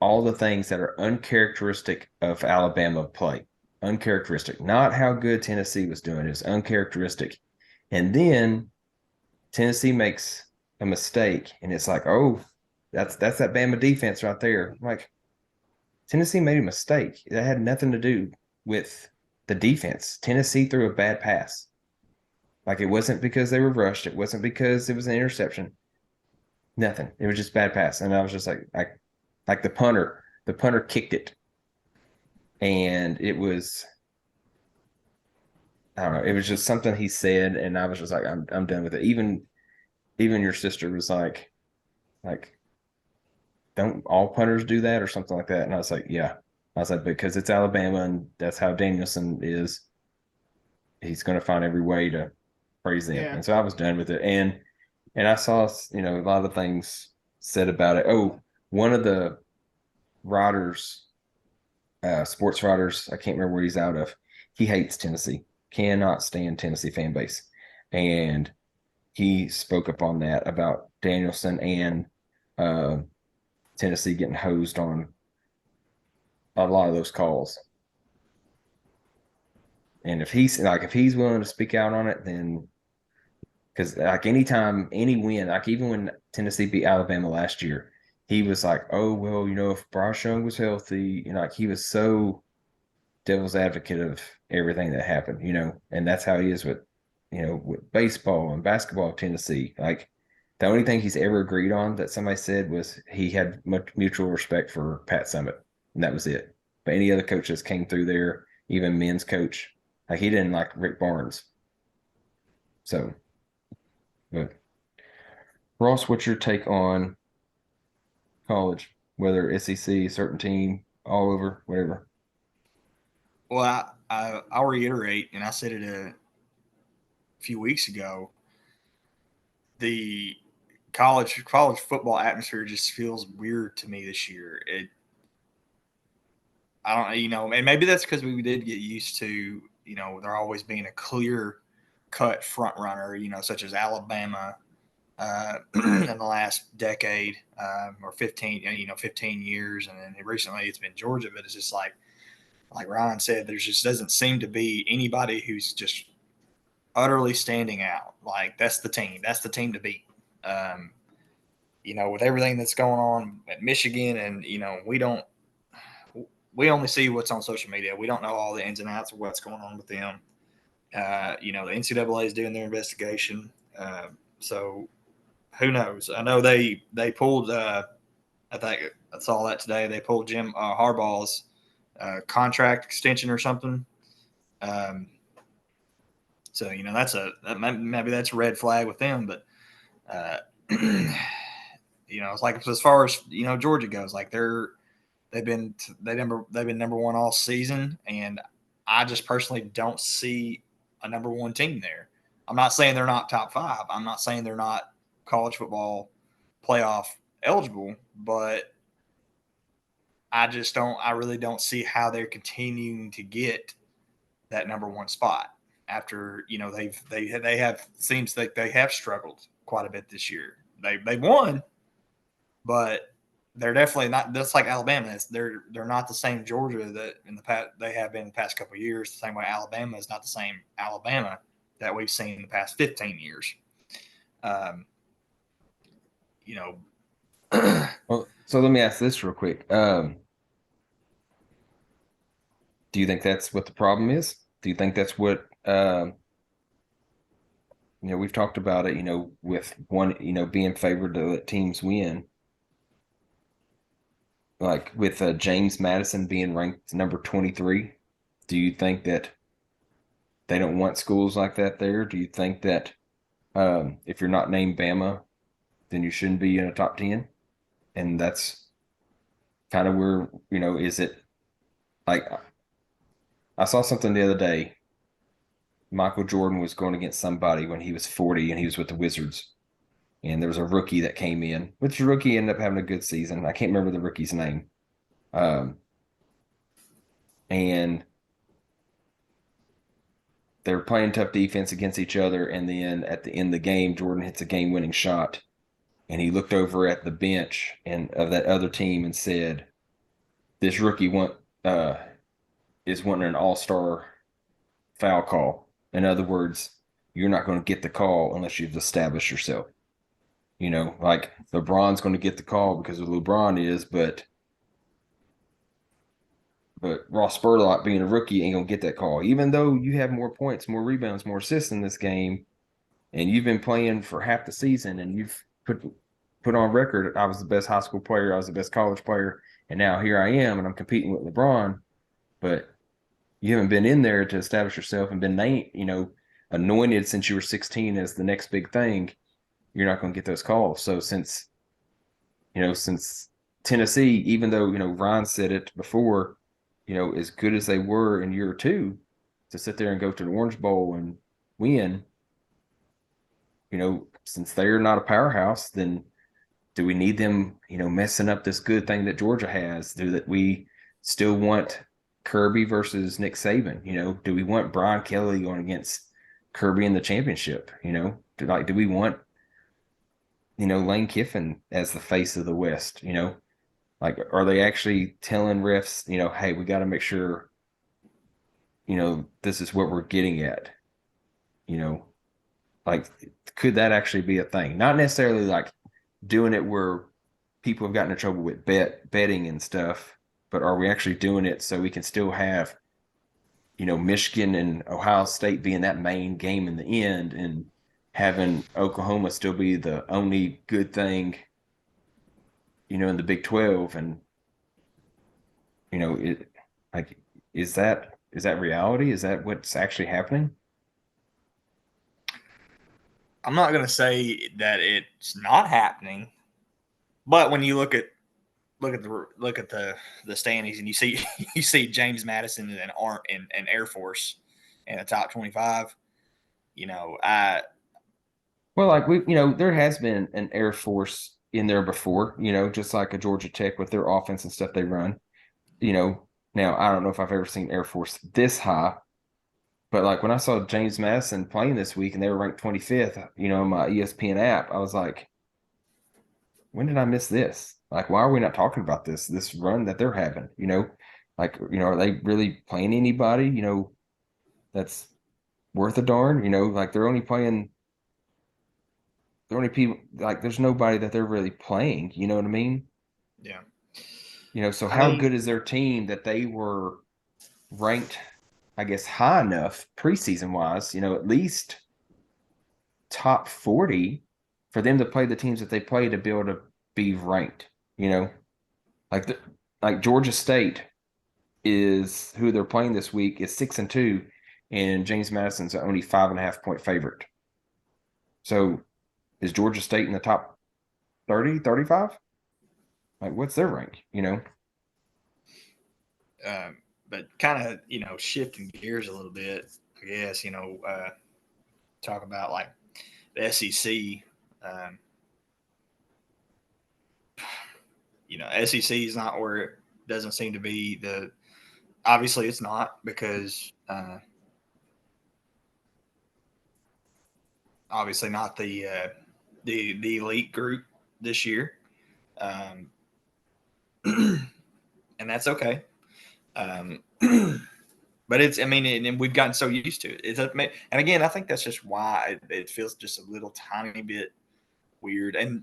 all the things that are uncharacteristic of Alabama play. Uncharacteristic, not how good Tennessee was doing. It was uncharacteristic. And then Tennessee makes a mistake, and it's like, oh, that's that Bama defense right there. I'm like, Tennessee made a mistake. That had nothing to do with the defense. Tennessee threw a bad pass. Like it wasn't because they were rushed. It wasn't because it was an interception. Nothing. It was just bad pass. And I was just like the punter. The punter kicked it, and it was I don't know. It was just something he said, and I was just like, I'm done with it. Even your sister was like, don't all punters do that or something like that? And I was like, yeah. I was like, because it's Alabama and that's how Danielson is. He's going to find every way to praise them. yeah. And so I was done with it. And I saw a lot of things said about it. Oh, one of the writers, sports writers, I can't remember where he's out of. He hates Tennessee, cannot stand Tennessee fan base, and he spoke up on that about Danielson and uh, Tennessee getting hosed on a lot of those calls. And if he's willing to speak out on it, then because like anytime any win, like even when Tennessee beat Alabama last year, he was like, "Oh well, if Bryce Young was healthy, like he was so devil's advocate of everything that happened, and that's how he is with baseball and basketball. Tennessee, like the only thing he's ever agreed on that somebody said was he had much mutual respect for Pat Summitt, and that was it. But any other coaches came through there, even men's coach, like he didn't like Rick Barnes. So, but Ross, what's your take on college, whether SEC, certain team, all over, whatever? Well, I'll reiterate, and I said it a few weeks ago. The college football atmosphere just feels weird to me this year. I don't, and maybe that's because we did get used to, there always being a clear cut front runner, such as Alabama in the last decade or 15 years, and then recently it's been Georgia. But it's just like Ryan said, there just doesn't seem to be anybody who's just utterly standing out. Like that's the team to beat. With everything that's going on at Michigan, and we only see what's on social media. We don't know all the ins and outs of what's going on with them. The NCAA is doing their investigation, so who knows? I know they pulled. I think I saw that today. They pulled Jim Harbaugh's contract extension or something. So maybe that's a red flag with them. But it's like as far as Georgia goes, like they've been number one all season, and I just personally don't see a number one team there. I'm not saying they're not top five. I'm not saying they're not college football playoff eligible, but I really don't see how they're continuing to get that number one spot after, they have seems like they have struggled quite a bit this year. They won, but they're definitely not. That's like Alabama is. They're not the same Georgia that in the past they have been in the past couple of years. The same way Alabama is not the same Alabama that we've seen in the past 15 years. Well, so let me ask this real quick. Do you think that's what the problem is? Do you think that's what we've talked about it, with one, being favored to let teams win. Like with James Madison being ranked number 23, do you think that they don't want schools like that there? Do you think that if you're not named Bama, then you shouldn't be in a top 10? And that's kind of where, is it like I saw something the other day. Michael Jordan was going against somebody when he was 40 and he was with the Wizards. And there was a rookie that came in, which rookie ended up having a good season. I can't remember the rookie's name. And they were playing tough defense against each other. And then at the end of the game, Jordan hits a game-winning shot. And he looked over at the bench of that other team and said, "This rookie is wanting an all-star foul call. In other words, you're not going to get the call unless you've established yourself." Like LeBron's going to get the call because of LeBron is, but Ross Spurlock being a rookie ain't going to get that call. Even though you have more points, more rebounds, more assists in this game, and you've been playing for half the season, and you've put on record, I was the best high school player, I was the best college player, and now here I am, and I'm competing with LeBron, but you haven't been in there to establish yourself and been named, anointed since you were 16 as the next big thing. You're not going to get those calls. So since Tennessee, even though, Ryan said it before, as good as they were in year two, to sit there and go to the Orange Bowl and win, since they're not a powerhouse, then do we need them, messing up this good thing that Georgia has? Do that we still want Kirby versus Nick Saban? Do we want Brian Kelly going against Kirby in the championship? Do we want Lane Kiffin as the face of the West? Like, are they actually telling refs, hey, we got to make sure, this is what we're getting at? Like, could that actually be a thing? Not necessarily like doing it where people have gotten in trouble with betting and stuff, but are we actually doing it so we can still have, Michigan and Ohio State being that main game in the end, and having Oklahoma still be the only good thing, in the Big 12, and is that reality? Is that what's actually happening? I'm not going to say that it's not happening, but when you look at the standings and you see James Madison and Air Force in the top 25, Well, like there has been an Air Force in there before, just like a Georgia Tech with their offense and stuff they run. Now I don't know if I've ever seen Air Force this high, But like when I saw James Madison playing this week and they were ranked 25th, in my ESPN app, I was like, when did I miss this? Like, why are we not talking about this run that they're having? Like, are they really playing anybody, that's worth a darn? Like they're only people, like there's nobody that they're really playing, you know what I mean? Yeah. So I how mean, good is their team that they were ranked, I guess, high enough preseason wise, at least top 40 for them to play the teams that they play to be able to be ranked, like like Georgia State is who they're playing this week is 6-2, and James Madison's only 5.5 point favorite. So is Georgia State in the top 30, 35? Like, what's their rank? but kind of, shifting gears a little bit, I guess, talk about like the SEC. Um, SEC is not where it doesn't seem to be. Obviously it's not, because obviously not the elite group this year, um, and that's okay. Um, but I mean, and we've gotten so used to it. And again, I think that's just why it feels just a little tiny bit weird. And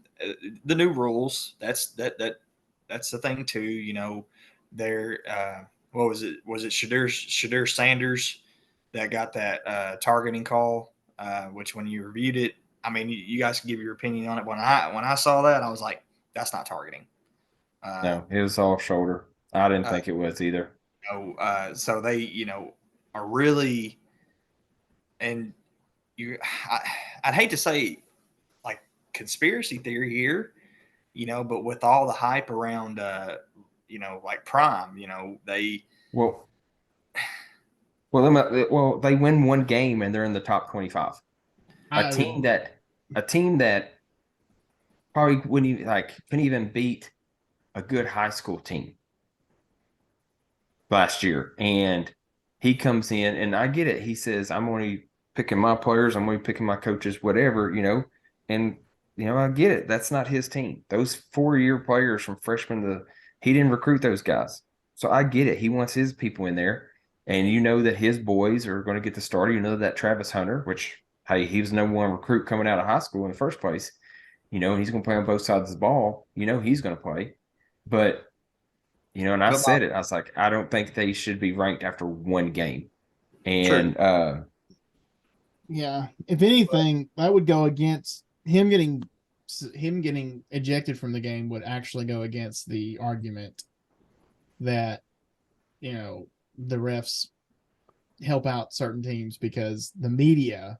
the new rules, that's the thing too. They're what was it? Was it Shadur Sanders that got that targeting call? Which, when you reviewed it, I mean, you guys can give your opinion on it. When I saw that, I was like, that's not targeting. No, it was all shoulder. I didn't think it was either. So they, are really, and I'd hate to say like conspiracy theory here, but with all the hype around, like Prime, they, Well, they win one game and they're in the top 25. A team that probably wouldn't even couldn't even beat a good high school team last year. And he comes in, and I get it. He says, I'm only picking my players, I'm only picking my coaches, whatever, and I get it. That's not his team. Those 4-year players from freshman he didn't recruit those guys. So I get it. He wants his people in there. And that his boys are going to get the starter. That Travis Hunter, which, hey, he was the number one recruit coming out of high school in the first place, and he's going to play on both sides of the ball. He's going to play. But and I said it. I was like, I don't think they should be ranked after one game. And yeah, if anything, that would go against him getting ejected from the game would actually go against the argument that the refs help out certain teams because the media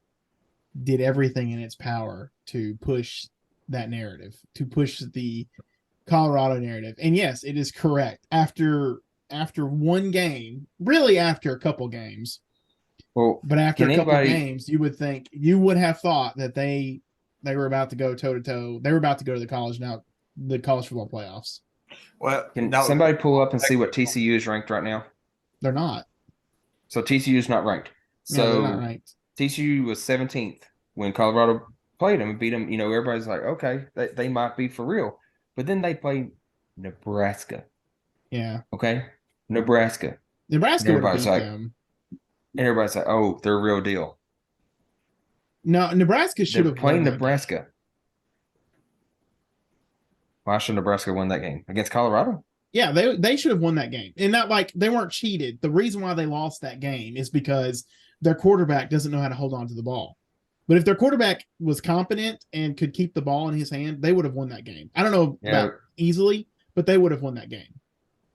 did everything in its power to push that narrative, to push the Colorado narrative. And yes, it is correct. After one game, really after a couple games, but after a couple games, you would have thought that they were about to go toe to toe. They were about to go to the college football playoffs. Well, can somebody pull up and see what TCU is ranked right now? They're not. So TCU is not ranked. So no, they're not ranked. TCU was 17th when Colorado played them and beat them. Everybody's like, okay, they might be for real. But then they played Nebraska. Yeah. Okay. Nebraska would have beat them. And everybody's like, oh, they're a real deal. No, Nebraska should have playing Nebraska. Why should Nebraska win that game against Colorado? Yeah, they should have won that game. And not like they weren't cheated. The reason why they lost that game is because their quarterback doesn't know how to hold on to the ball. But if their quarterback was competent and could keep the ball in his hand, they would have won that game. I don't know about easily, but they would have won that game.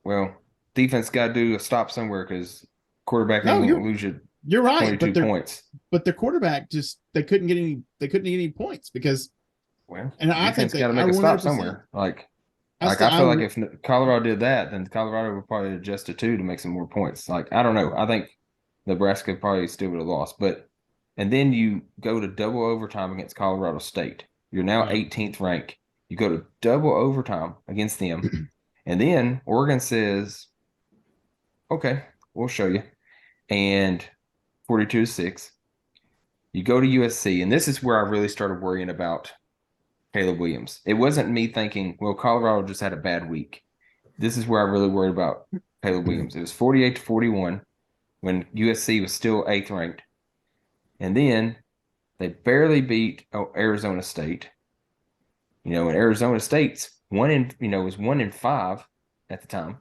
Well, defense got to do a stop somewhere because quarterback ain't going to lose you. You're right, 22 points. But their quarterback they couldn't get any points because. Well, and I think got to make a stop somewhere. I feel like if Colorado did that, then Colorado would probably adjust it too to make some more points. I don't know. I think Nebraska probably still would have lost, and then you go to double overtime against Colorado State. You're now 18th ranked. You go to double overtime against them, and then Oregon says, "Okay, we'll show you." And 42-6. You go to USC, and this is where I really started worrying about Caleb Williams. It wasn't me thinking, well, Colorado just had a bad week. This is where I really worried about Caleb Williams. It was 48-41 when USC was still 8th ranked. And then they barely beat Arizona State. And Arizona State's was 1-5 at the time.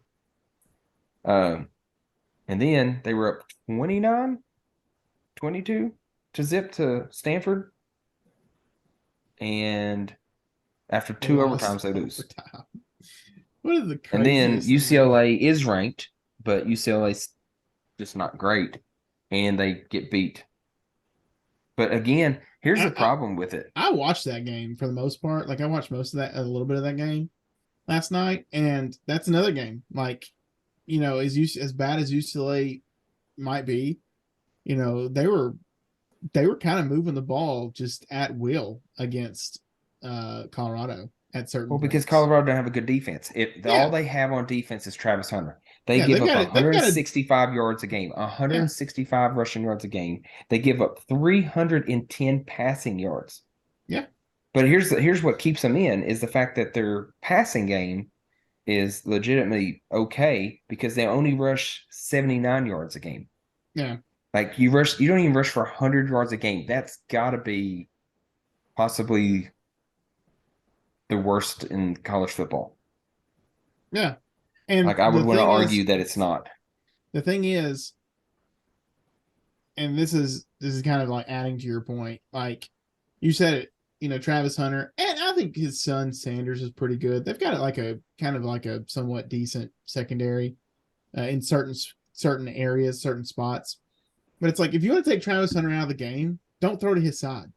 And then they were up 29-22 to zip to Stanford. And after 2 overtimes, they lose. What is the craziest And then thing? UCLA is ranked, but UCLA's just not great, and they get beat. But again, here's the problem with it. I watched that game for the most part. Like I watched most of that, a little bit of that game last night, and that's another game. Like, as bad as UCLA might be, they were kind of moving the ball just at will against Colorado at certain Because points. Colorado don't have a good defense. All they have on defense is Travis Hunter. They give up 165 yards a game, 165 rushing yards a game. They give up 310 passing yards. Yeah. But here's what keeps them in is the fact that their passing game is legitimately okay because they only rush 79 yards a game. Yeah. Like you don't even rush for 100 yards a game. That's got to be possibly the worst in college football. Yeah. And I would want to argue that it's not. The thing is, and this is kind of like adding to your point, like you said it, Travis Hunter, and I think his son Sanders is pretty good. They've got like a kind of like a somewhat decent secondary in certain areas, certain spots. But it's like if you want to take Travis Hunter out of the game, don't throw to his side.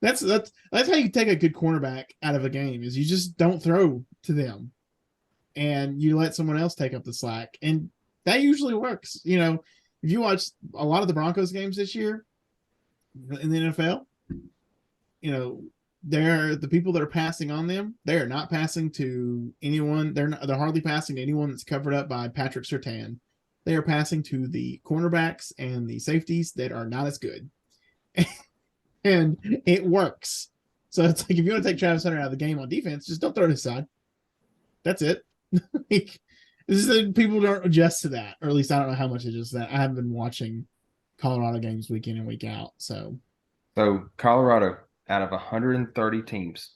That's how you take a good cornerback out of a game is you just don't throw to them and you let someone else take up the slack. And that usually works. If you watch a lot of the Broncos games this year in the NFL, they're the people that are passing on them. They are not passing to anyone. They're hardly passing to anyone that's covered up by Patrick Surtain. They are passing to the cornerbacks and the safeties that are not as good. And it works. So it's like if you want to take Travis Hunter out of the game on defense, just don't throw it aside. That's it. People don't adjust to that, or at least I don't know how much it is that. I haven't been watching Colorado games week in and week out. So Colorado, out of 130 teams,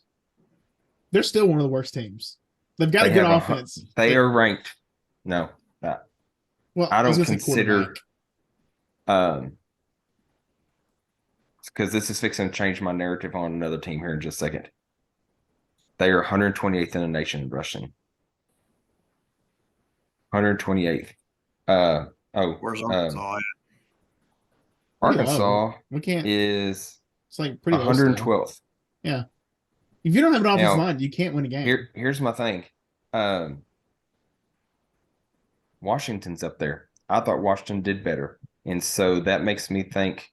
they're still one of the worst teams. They've got a good offense. They are ranked. No, well, I don't consider. Because this is fixing to change my narrative on another team here in just a second. They are 128th in the nation rushing. 128th. Where's Arkansas at? Arkansas is it's like pretty 112th. Yeah. If you don't have an offensive line, you can't win a game. Here's my thing. Washington's up there. I thought Washington did better. And so that makes me think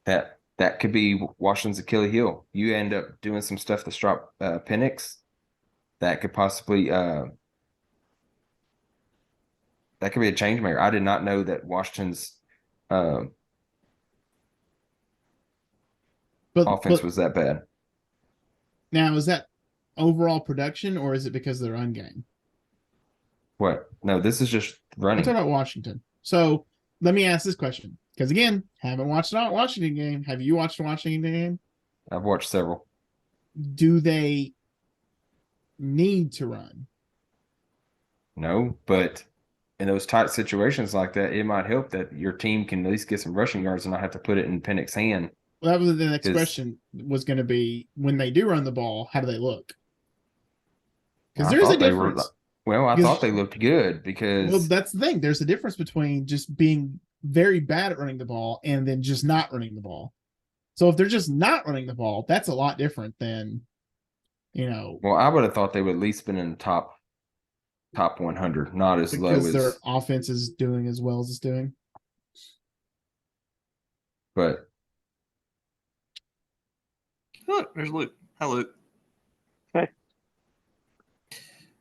that could be Washington's Achilles heel. You end up doing some stuff to stop Penix. That could possibly that could be a change maker. I did not know that Washington's offense was that bad. Now, is that overall production or is it because of the run game? What? No, this is just running. I'm talking about Washington. So let me ask this question. Because again, haven't watched a Washington game. Have you watched a Washington game? I've watched several. Do they need to run? No, but in those tight situations like that, it might help that your team can at least get some rushing yards and not have to put it in Penix's hand. Well, that was the next question was going to be, when they do run the ball, how do they look? Because there's a difference. I thought they looked good because... Well, that's the thing. There's a difference between just being very bad at running the ball and then just not running the ball. So if they're just not running the ball, that's a lot different than, Well, I would have thought they would at least been in the top 100, not as low as... Because their offense is doing as well as it's doing. But... Look, there's Luke. Hi, Luke. Hey.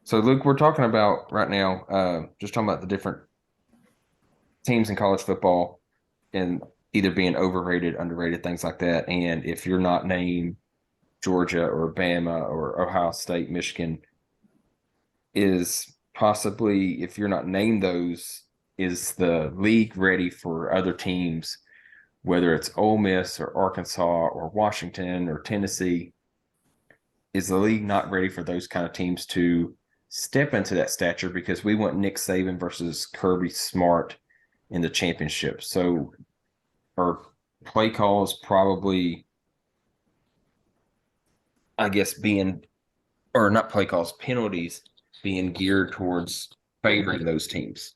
So, Luke, we're talking about right now, just talking about the different teams in college football and either being overrated, underrated, things like that. And if you're not named Georgia or Bama or Ohio State, Michigan, is possibly, if you're not named those, is the league ready for other teams, whether it's Ole Miss or Arkansas or Washington or Tennessee? Is the league not ready for those kind of teams to step into that stature? Because we want Nick Saban versus Kirby Smart in the championship. So our play calls probably, I guess, being, or not play calls, penalties being geared towards favoring those teams.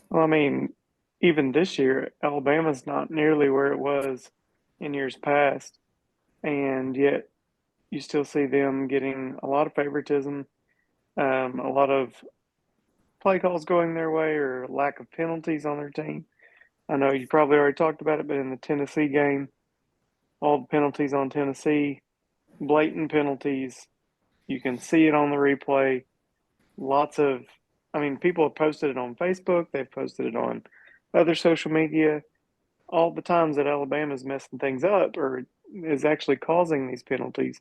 Well, I mean, even this year, Alabama's not nearly where it was in years past, and yet you still see them getting a lot of favoritism, a lot of play calls going their way, or lack of penalties on their team. I know you probably already talked about it, but in the Tennessee game, all the penalties on Tennessee, blatant penalties. You can see it on the replay. Lots of, I mean, people have posted it on Facebook, they've posted it on other social media. All the times that Alabama's messing things up or is actually causing these penalties,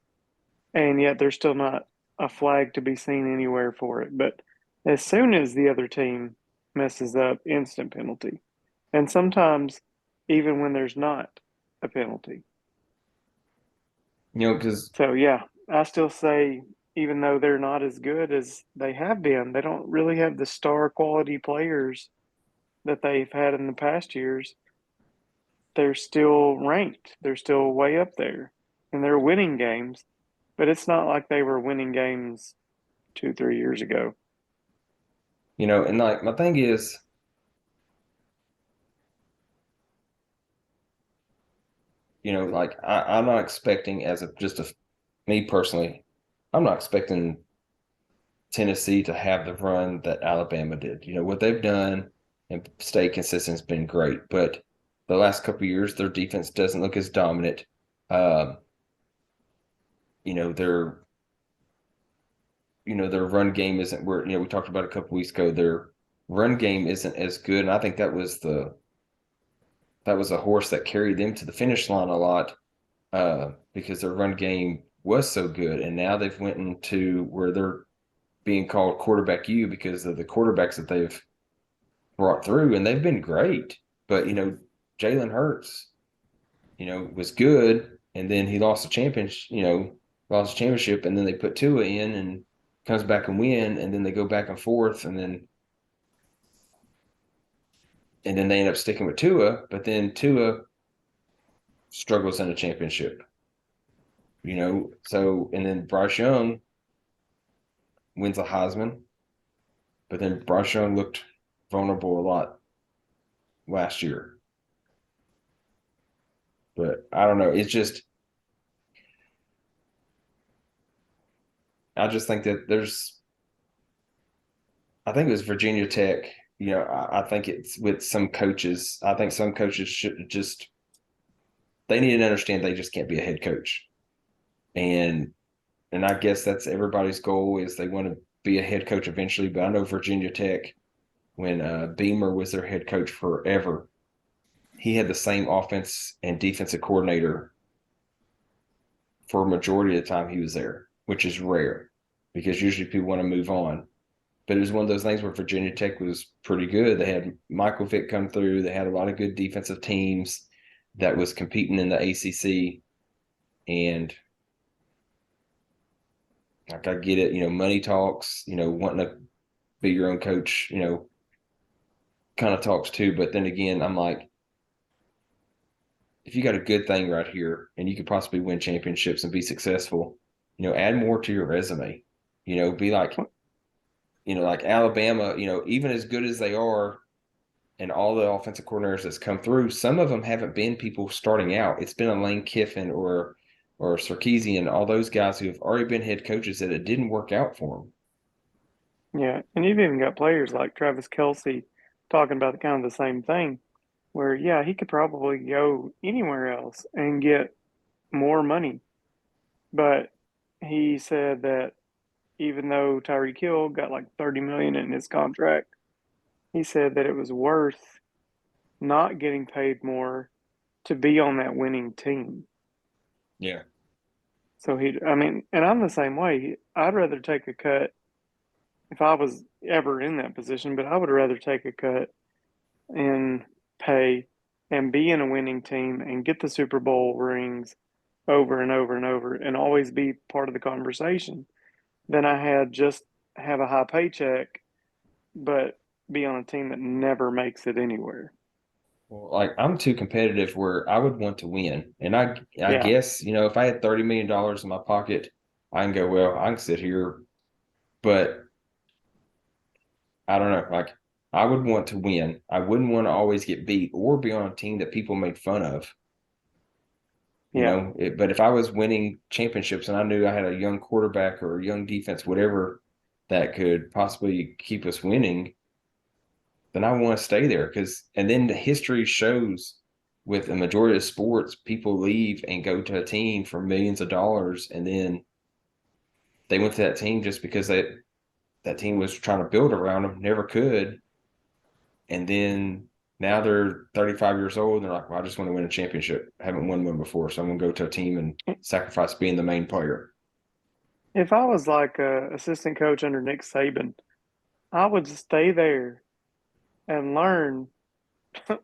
and yet there's still not a flag to be seen anywhere for it. But as soon as the other team messes up, instant penalty. And sometimes even when there's not a penalty. You know, because So, yeah, I still say, even though they're not as good as they have been, they don't really have the star quality players that they've had in the past years. They're still ranked. They're still way up there, and they're winning games. But it's not like they were winning games 2, 3 years ago. you know, and like my thing is, you know, like I'm not expecting as a just a me personally, I'm not expecting Tennessee to have the run that Alabama did. You know, what they've done and stay consistent has been great, but the last couple of years, their defense doesn't look as dominant. Um, you know, their run game isn't where, you know, we talked about a couple weeks ago, their run game isn't as good. And I think that was a horse that carried them to the finish line a lot, because their run game was so good. And now they've went into where they're being called quarterback U because of the quarterbacks that they've brought through, and they've been great. But, you know, Jalen Hurts, you know, was good, and then he lost the championship, and then they put Tua in and comes back and win, and then they go back and forth, and then they end up sticking with Tua, but then Tua struggles in a championship. You know, so, and then Bryce Young wins a Heisman, but then Bryce Young looked vulnerable a lot last year. But I don't know. It's just, I just think that I think it was Virginia Tech. You know, I think it's with some coaches. I think some coaches should just, they need to understand they just can't be a head coach. And I guess that's everybody's goal, is they want to be a head coach eventually. But I know Virginia Tech, when Beamer was their head coach forever, he had the same offense and defensive coordinator for a majority of the time he was there, which is rare because usually people want to move on. But it was one of those things where Virginia Tech was pretty good. They had Michael Vick come through. They had a lot of good defensive teams that was competing in the ACC. And like, I get it, you know, money talks, you know, wanting to be your own coach, you know, kind of talks too. But then again, I'm like, if you got a good thing right here and you could possibly win championships and be successful, you know, add more to your resume. You know, be like, you know, like Alabama, you know, even as good as they are and all the offensive coordinators that's come through, some of them haven't been people starting out. It's been a Lane Kiffin or Sarkisian, all those guys who have already been head coaches that it didn't work out for them. Yeah, and you've even got players like Travis Kelce talking about kind of the same thing, where, yeah, he could probably go anywhere else and get more money. But he said that even though Tyreek Hill got like $30 million in his contract, he said that it was worth not getting paid more to be on that winning team. Yeah. So I mean, and I'm the same way. I'd rather take a cut if I was ever in that position, but I would rather take a cut in pay and be in a winning team and get the Super Bowl rings over and over and over and always be part of the conversation than I had just have a high paycheck but be on a team that never makes it anywhere. Well, like I'm too competitive where I would want to win. And I Yeah. guess, if I had $30 million in my pocket, I can go, well, I can sit here, but I don't know. Like I would want to win. I wouldn't want to always get beat or be on a team that people make fun of. Yeah. But if I was winning championships and I knew I had a young quarterback or a young defense, whatever that could possibly keep us winning, then I want to stay there and then the history shows with the majority of sports, people leave and go to a team for millions of dollars, and then they went to that team just because that team was trying to build around them, never could, and then now they're 35 years old and they're like, well, I just want to win a championship. I haven't won one before, so I'm going to go to a team and sacrifice being the main player. If I was like a assistant coach under Nick Saban, I would stay there and learn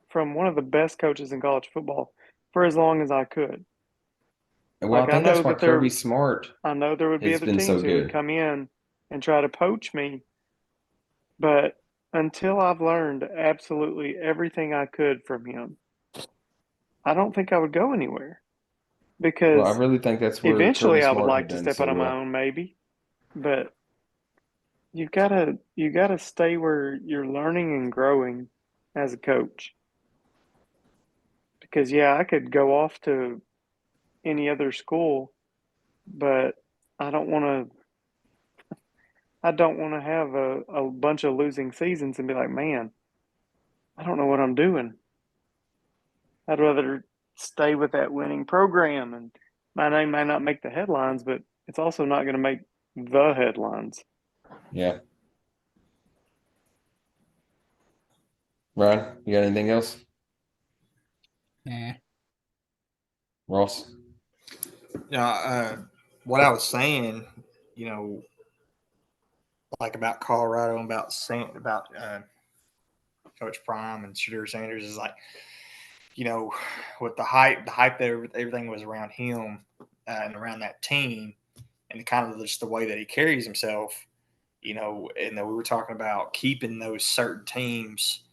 from one of the best coaches in college football for as long as I could. And well, I Like think that's why Kirby Smart I know there would be has other been so teams who would good. come in and try to poach me, but until I've learned absolutely everything I could from him, I don't think I would go anywhere Well, I because really think that's where Kirby eventually I would Smart had like to done step so out on my well. own, maybe, but you gotta stay where you're learning and growing as a coach. Because yeah, I could go off to any other school, but I don't want to. I don't want to have a bunch of losing seasons and be like, man, I don't know what I'm doing. I'd rather stay with that winning program, and my name may not make the headlines, but it's also not going to make the headlines. Yeah. Ryan, you got anything else? Nah. Ross? What I was saying, like about Colorado and about Coach Prime and Shadur Sanders is like, with the hype that everything was around him and around that team, and kind of just the way that he carries himself, and that we were talking about keeping those certain teams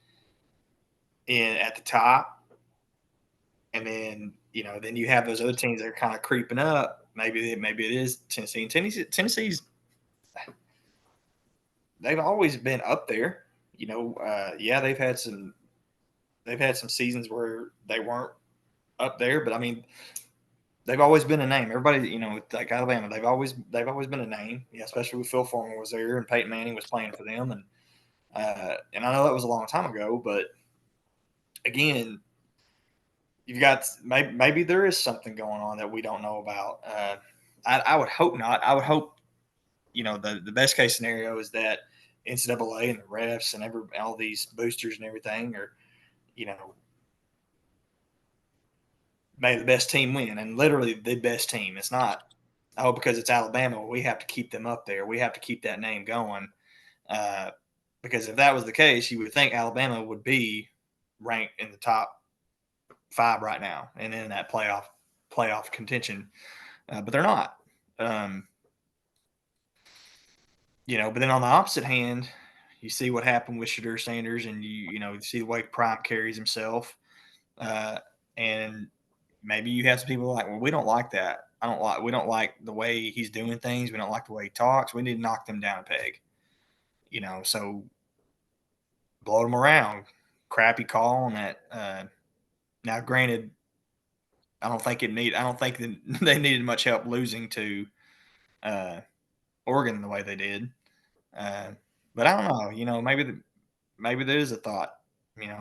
in at the top, and then you have those other teams that are kind of creeping up. Maybe it is Tennessee. And Tennessee's they've always been up there. Yeah, they've had some seasons where they weren't up there, but I mean, they've always been a name. Everybody, like Alabama, they've always been a name. Yeah, especially with Phil Fulmer was there and Peyton Manning was playing for them, and I know that was a long time ago, but again, you've got maybe there is something going on that we don't know about. I would hope not. I would hope the best case scenario is that NCAA and the refs and all these boosters and everything are may the best team win, and literally the best team. It's not because it's Alabama. We have to keep them up there. We have to keep that name going. Uh, because if that was the case, you would think Alabama would be ranked in the top 5 right now and in that playoff contention, but they're not. But then on the opposite hand, you see what happened with Shadur Sanders, and you see the way Prime carries himself, and maybe you have some people like, well, we don't like that. We don't like the way he's doing things. We don't like the way he talks. We need to knock them down a peg. So blow them around. Crappy call on that. Now, granted, I don't think that they needed much help losing to Oregon the way they did. But I don't know. Maybe there is a thought.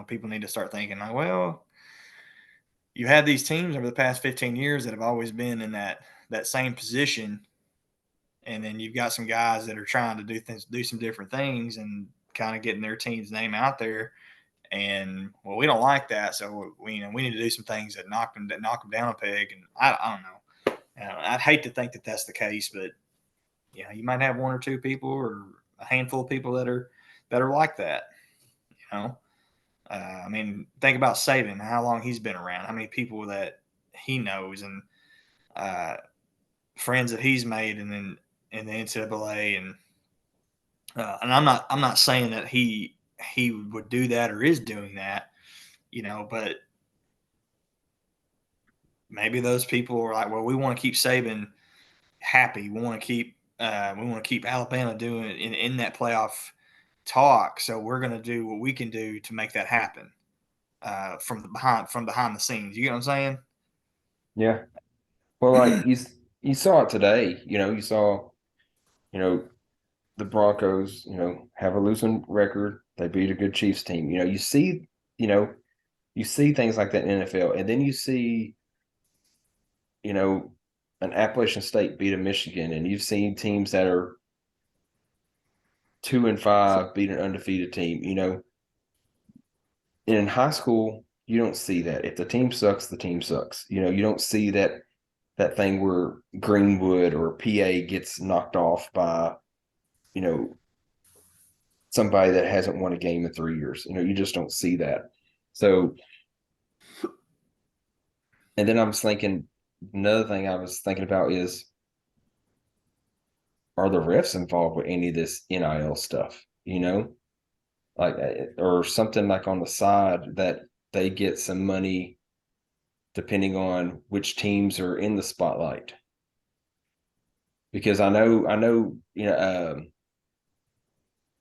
People need to start thinking like, well, you had these teams over the past 15 years that have always been in that same position, and then you've got some guys that are trying to do some different things and kind of getting their team's name out there. And well, we don't like that, so we need to do some things that knock them down a peg. And I don't know. I'd hate to think that that's the case, but you might have one or two people or a handful of people that are like that. I mean, think about Saban, how long he's been around, how many people that he knows, and friends that he's made, and then in the NCAA, and I'm not saying that he would do that or is doing that, but maybe those people are like, well, we want to keep Saban happy, we want to keep Alabama doing in that playoff talk, so we're going to do what we can do to make that happen from behind the scenes. You get what I'm saying? Yeah. Well, like you saw it today. You saw, the Broncos, have a losing record. They beat a good Chiefs team. You know, you see things like that in NFL, and then you see, an Appalachian State beat a Michigan, and you've seen teams that are 2-5 beat an undefeated team. And in high school, you don't see that. If the team sucks, the team sucks. You don't see that thing where Greenwood or PA gets knocked off by, somebody that hasn't won a game in 3 years. You just don't see that. So, and then I was thinking, another thing I was thinking about is, are the refs involved with any of this NIL stuff? Like, or something like on the side that they get some money depending on which teams are in the spotlight. Because I know,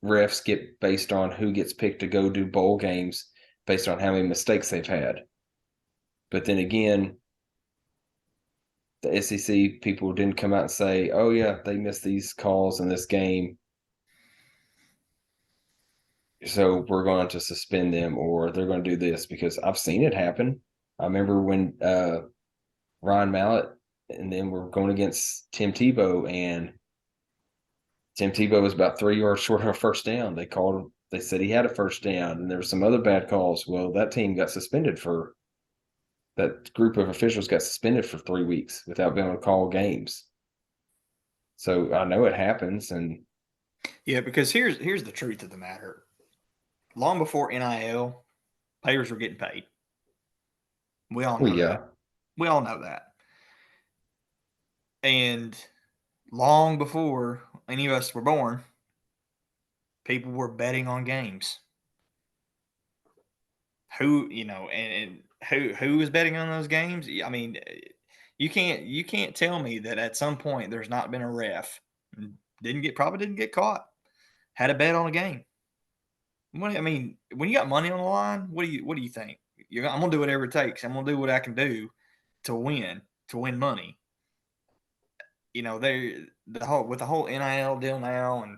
refs get based on who gets picked to go do bowl games based on how many mistakes they've had. But then again, the SEC people didn't come out and say, oh, yeah, they missed these calls in this game, so we're going to suspend them, or they're going to do this, because I've seen it happen. I remember when Ryan Mallett and then we're going against Tim Tebow, and Tim Tebow was about 3 yards short of a first down. They said he had a first down, and there were some other bad calls. Well, that group of officials got suspended for 3 weeks without being able to call games. So I know it happens. And yeah, because here's the truth of the matter. Long before NIL, players were getting paid. We all know that. We all know that. And long before any of us were born, people were betting on games. Who, and who was betting on those games? I mean, you can't tell me that at some point there's not been a ref, probably didn't get caught, had a bet on a game. I mean, when you got money on the line, what do you think? I'm gonna do whatever it takes. I'm gonna do what I can do to win money. With the whole NIL deal now, and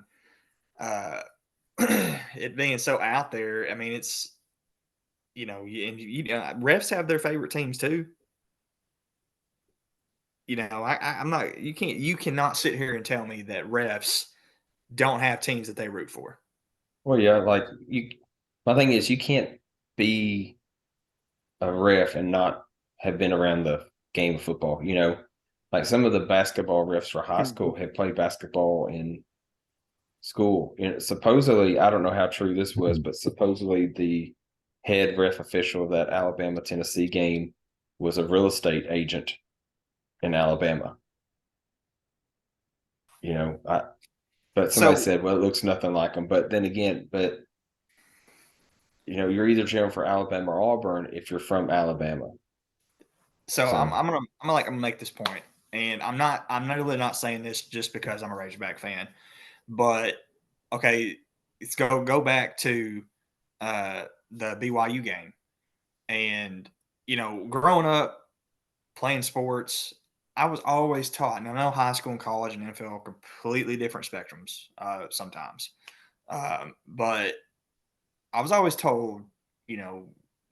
it being so out there. I mean, it's refs have their favorite teams too. I'm not. You cannot sit here and tell me that refs don't have teams that they root for. well, yeah, like my thing is, you can't be a ref and not have been around the game of football. Like some of the basketball refs for high school have played basketball in school. Supposedly, I don't know how true this was, but supposedly the head ref official of that Alabama-Tennessee game was a real estate agent in Alabama. But somebody said, well, it looks nothing like them. But then again, you're either cheering for Alabama or Auburn if you're from Alabama. So I'm gonna make this point, and I'm really not saying this just because I'm a Razorback fan, but okay, let's go back to the BYU game, and growing up playing sports, I was always taught, and I know high school and college and NFL are completely different spectrums sometimes, but I was always told,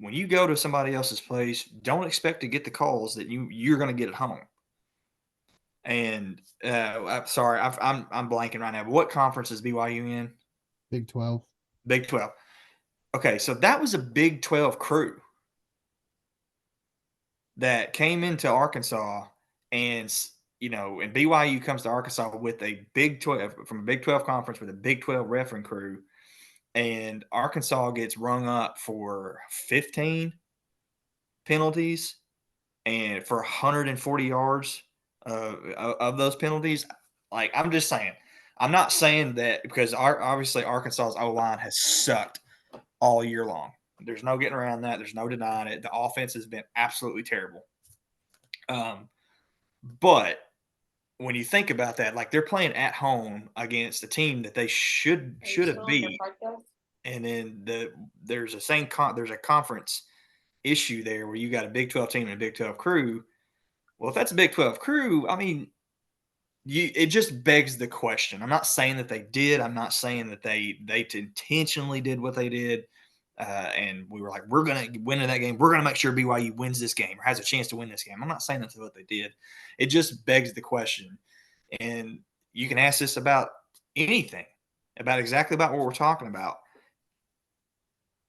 when you go to somebody else's place, don't expect to get the calls that you're going to get at home. And I'm sorry, I'm blanking right now. But what conference is BYU in? Big 12. Big 12. Okay, so that was a Big 12 crew that came into Arkansas, and and BYU comes to Arkansas with a Big 12 from a Big 12 conference with a Big 12 refereeing crew, and Arkansas gets rung up for 15 penalties and for 140 yards of those penalties. Like, I'm just saying, I'm not saying that because obviously Arkansas's O line has sucked all year long. There's no getting around that. There's no denying it. The offense has been absolutely terrible. But when you think about that, like, they're playing at home against a team that they should have beat, and then there's a conference issue there where you got a Big 12 team and a Big 12 crew. Well, if that's a Big 12 crew, I mean, it just begs the question. I'm not saying that they did. I'm not saying that they intentionally did what they did. And we were like, we're going to win in that game. We're going to make sure BYU wins this game or has a chance to win this game. I'm not saying that's what they did. It just begs the question. And you can ask this about anything, exactly about what we're talking about.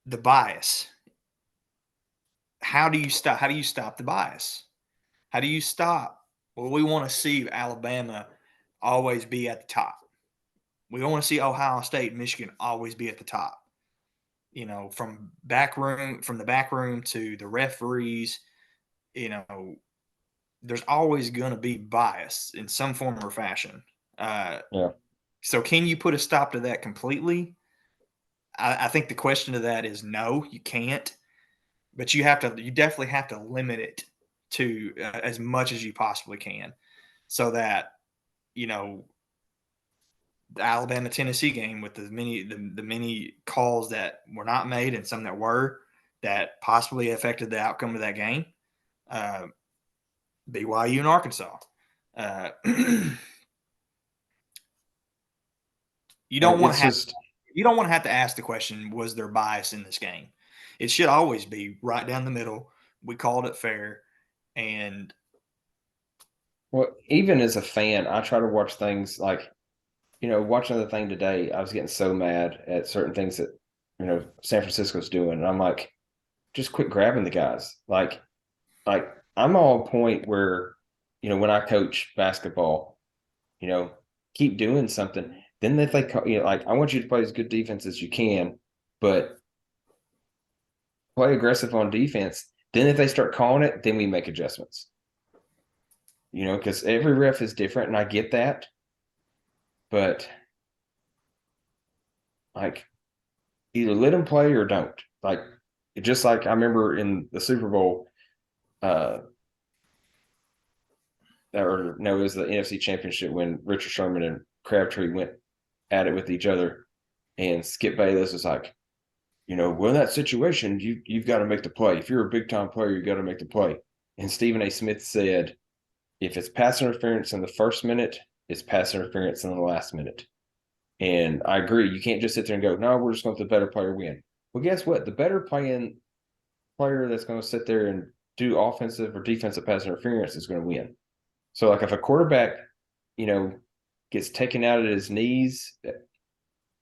The bias. How do you stop the bias? How do you stop? Well, we want to see Alabama always be at the top. We want to see Ohio State, Michigan always be at the top. From the back room to the referees, there's always going to be bias in some form or fashion. Yeah. So can you put a stop to that completely? I think the question to that is no, you can't. But you definitely have to limit it to as much as you possibly can, so that the Alabama-Tennessee game with the many calls that were not made and some that were, that possibly affected the outcome of that game. BYU and Arkansas. You don't want to have to ask the question, was there bias in this game? It should always be right down the middle. We called it fair. And well, even as a fan, I try to watch things like, watching the thing today, I was getting so mad at certain things that, San Francisco's doing. And I'm like, just quit grabbing the guys. Like I'm on a point where, when I coach basketball, keep doing something. Then if they call, like, I want you to play as good defense as you can, but play aggressive on defense. Then if they start calling it, then we make adjustments. Because every ref is different, and I get that. But like, either let them play or don't. Like, just like I remember in the Super Bowl, or no, it was the NFC Championship when Richard Sherman and Crabtree went at it with each other, and Skip Bayless was like, well, in that situation, you've got to make the play. If you're a big time player, you got to make the play. And Stephen A. Smith said, if it's pass interference in the first minute, it's pass interference in the last minute. And I agree. You can't just sit there and go, no, we're just going to let the better player win. Well, guess what? The better player that's going to sit there and do offensive or defensive pass interference is going to win. So, like, if a quarterback, gets taken out at his knees,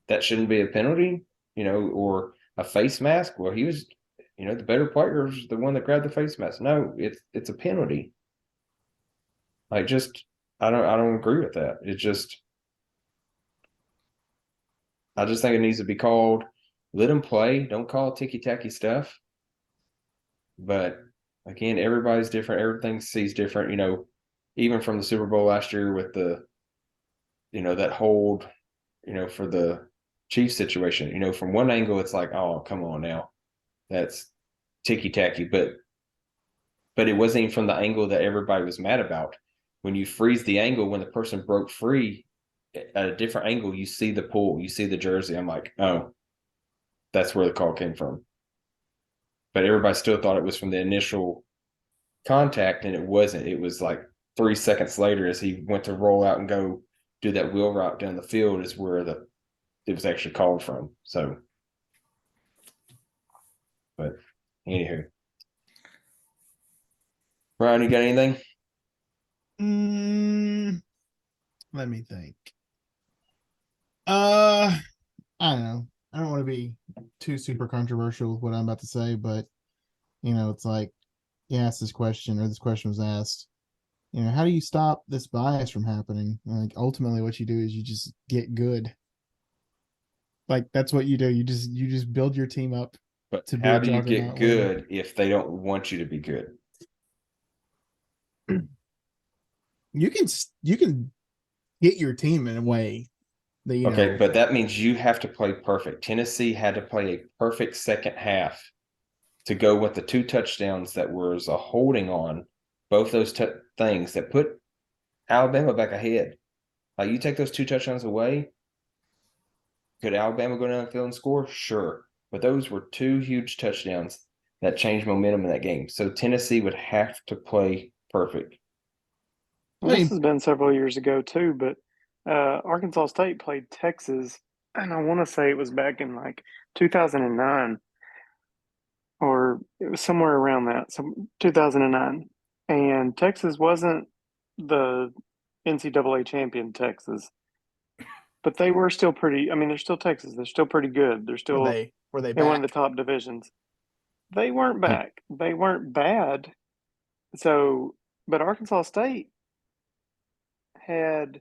that shouldn't be a penalty, or a face mask. Well, he was, the better player is the one that grabbed the face mask. No, it's a penalty. I don't agree with that. I just think it needs to be called. Let them play. Don't call ticky-tacky stuff. But again, everybody's different. Everything sees different. Even from the Super Bowl last year with the, that hold, for the Chiefs situation. From one angle, it's like, oh, come on now, that's ticky-tacky. But it wasn't even from the angle that everybody was mad about. When you freeze the angle, when the person broke free at a different angle, you see the pull, you see the jersey. I'm like, oh, that's where the call came from. But everybody still thought it was from the initial contact, and it wasn't. It was like 3 seconds later, as he went to roll out and go do that wheel route down the field, is where it was actually called from. So, but anywho, Brian, you got anything? Let me think. I don't know. I don't want to be too super controversial with what I'm about to say, but it's like you asked this question, or this question was asked. How do you stop this bias from happening? Like ultimately, what you do is you just get good. Like that's what you do. You just build your team up But to be how a do you get juggernaut. Where good if they don't want you to be good? you can hit your team in a way that Okay, but that means you have to play perfect. Tennessee had to play a perfect second half to go with the 2 touchdowns that was a holding on both those things that put Alabama back ahead. Like you take those 2 touchdowns away, could Alabama go down the field and score? Sure. But those were 2 huge touchdowns that changed momentum in that game. So Tennessee would have to play perfect. Well, this has been several years ago too, but Arkansas State played Texas, and I want to say it was back in like 2009, or it was somewhere around that, so 2009. And Texas wasn't the NCAA champion Texas, but they were still pretty. I mean, they're still Texas. They're still pretty good. They're Were still they in one of back? the top divisions. They weren't back. They weren't bad. So, but Arkansas State had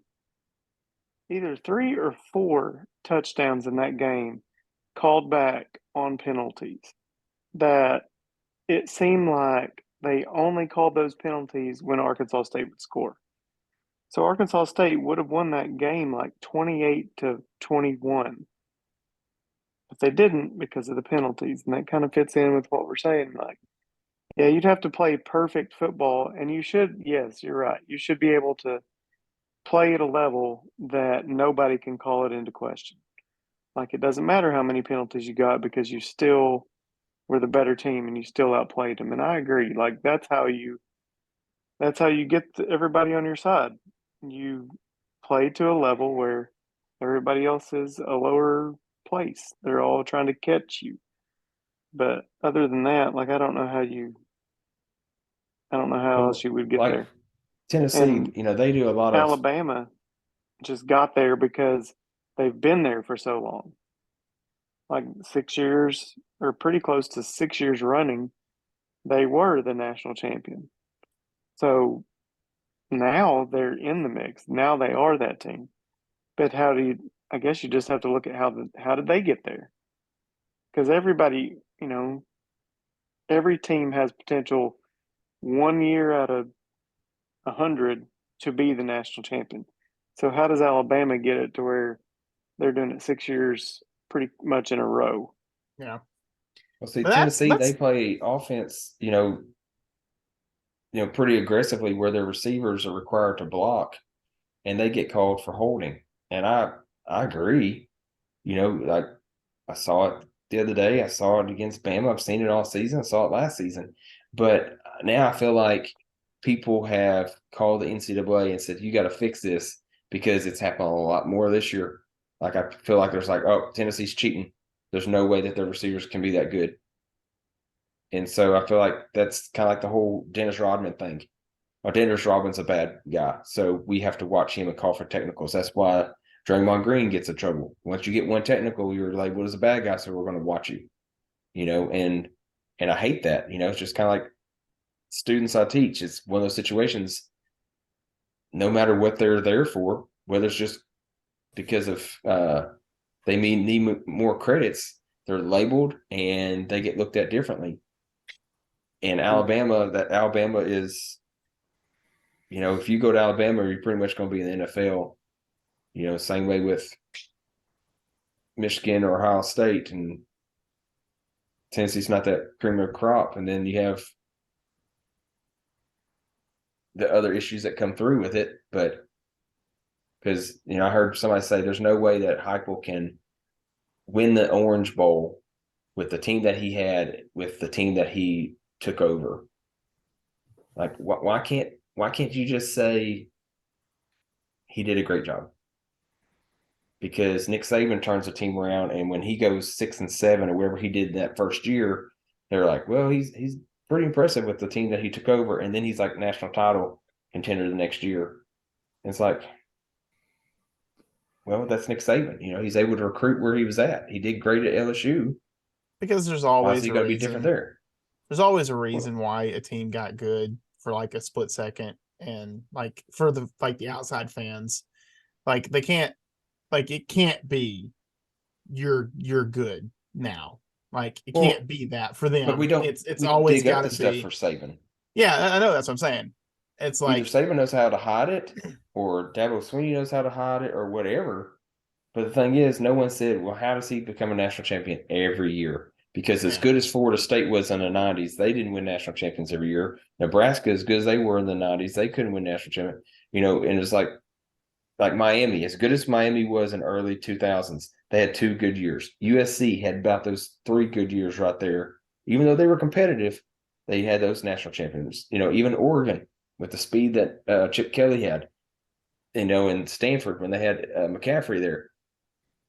either 3 or 4 touchdowns in that game called back on penalties that it seemed like they only called those penalties when Arkansas State would score. So Arkansas State would have won that game like 28-21. But they didn't because of the penalties. And that kind of fits in with what we're saying. Like, yeah, you'd have to play perfect football. And you should, yes, you're right. You should be able to play at a level that nobody can call it into question. Like it doesn't matter how many penalties you got because you still were the better team and you still outplayed them. And I agree. Like that's how you get everybody on your side. You play to a level where everybody else is a lower place. They're all trying to catch you. But other than that, like I don't know how else you would get Like there. Tennessee, And they do a lot of Alabama just got there because they've been there for so long. Like 6 years or pretty close to 6 years running, they were the national champion. So now they're in the mix. Now they are that team. But I guess you just have to look at how did they get there? Because everybody, every team has potential 1 year out of 100 to be the national champion. So how does Alabama get it to where they're doing it 6 years pretty much in a row? Yeah. well, see, But that's Tennessee, they play offense, pretty aggressively where their receivers are required to block and they get called for holding. And I agree. Like I saw it the other day. I saw it against Bama. I've seen it all season. I saw it last season. But now I feel like people have called the NCAA and said, you got to fix this because it's happening a lot more this year. Like I feel like there's like, oh, Tennessee's cheating. There's no way that their receivers can be that good. And so I feel like that's kind of like the whole Dennis Rodman thing. Well, Dennis Rodman's a bad guy, so we have to watch him and call for technicals. That's why Draymond Green gets in trouble. Once you get one technical, you're labeled as a bad guy, so we're going to watch you. And I hate that. It's just kind of like students I teach. It's one of those situations. No matter what they're there for, whether it's just because of they need more credits, they're labeled and they get looked at differently. And Alabama is, if you go to Alabama, you're pretty much going to be in the NFL. Same way with Michigan or Ohio State, and Tennessee's not that premier crop. And then you have the other issues that come through with it. But because, I heard somebody say there's no way that Heupel can win the Orange Bowl with the team that he had, with the team that he took over. Like, why can't you just say he did a great job? Because Nick Saban turns the team around, and when he goes 6-7 or wherever he did that first year, they're like, well, he's pretty impressive with the team that he took over, and then he's like national title contender the next year. And it's like, Well, that's Nick Saban. You know, he's able to recruit where he was at. He did great at LSU. Because there's Why is always he a going to be different reason. there? There's always a reason why a team got good for like a split second, and like for the outside fans, like they can't, like it can't be you're good now. Like it Well, can't be that for but them. we don't It's we don't always dig up got the to stuff be. for Saban. Yeah, I know, that's what I'm saying. It's Either like, Saban knows how to hide it, or Dabo Swinney knows how to hide it, or whatever. But the thing is, no one said, well, how does he become a national champion every year? Because as Yeah. good as Florida State was in the 90s, they didn't win national champions every year. Nebraska, as good as they were in the 90s, they couldn't win national champion. You know, and it's like Miami, as good as Miami was in early 2000s, they had 2 good years. USC had about those 3 good years right there. Even though they were competitive, they had those national champions. You know, even Oregon with the speed that Chip Kelly had, you know, and Stanford when they had McCaffrey there.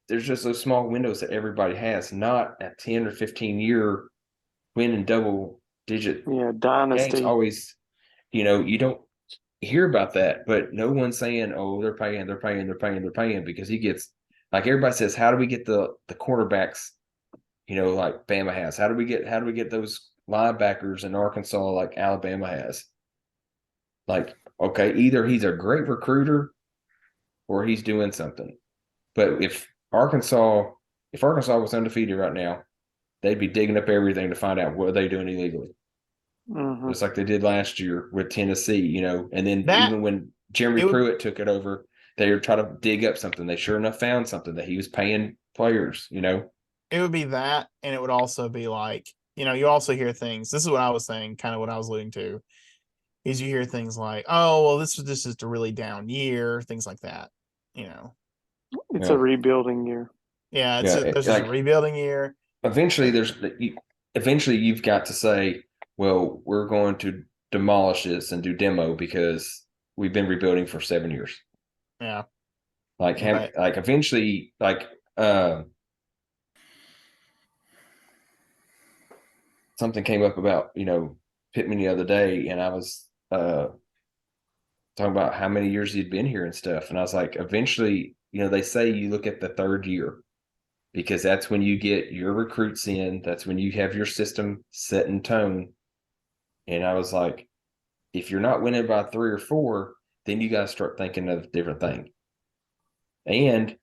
There's just those small windows that everybody has, not a 10 or 15 year win in double digit Yeah, games. dynasty. Always, you know, you don't hear about that, but no one's saying, "Oh, they're paying," because he gets like everybody says, "How do we get the quarterbacks?" You know, like Bama has. How do we get those linebackers in Arkansas like Alabama has? Like, okay, either he's a great recruiter or he's doing something. But if Arkansas was undefeated right now, they'd be digging up everything to find out what they're doing illegally. Mm-hmm. Just like they did last year with Tennessee, you know. And then That- even when Jeremy it would- Pruitt took it over, they were trying to dig up something. They sure enough found something that he was paying players, you know. it would be that, and it would also be like, you know, you also hear things. This is what I was saying, kind of what I was alluding to, is you hear things like, oh, well, this is just a really down year, things like that. You know, It's Yeah. a rebuilding year. yeah, Yeah, there's just a rebuilding year. Eventually, you've got to say, well, we're going to demolish this and do demo because we've been rebuilding for 7 years. Yeah, Like Right. eventually, something came up about, you know, Pittman the other day, and I was talking about how many years he'd been here and stuff, and I was like, eventually, you know, they say you look at the third year because that's when you get your recruits in, that's when you have your system set in tone, and I was like, if you're not winning by 3 or 4, then you got to start thinking of a different thing. And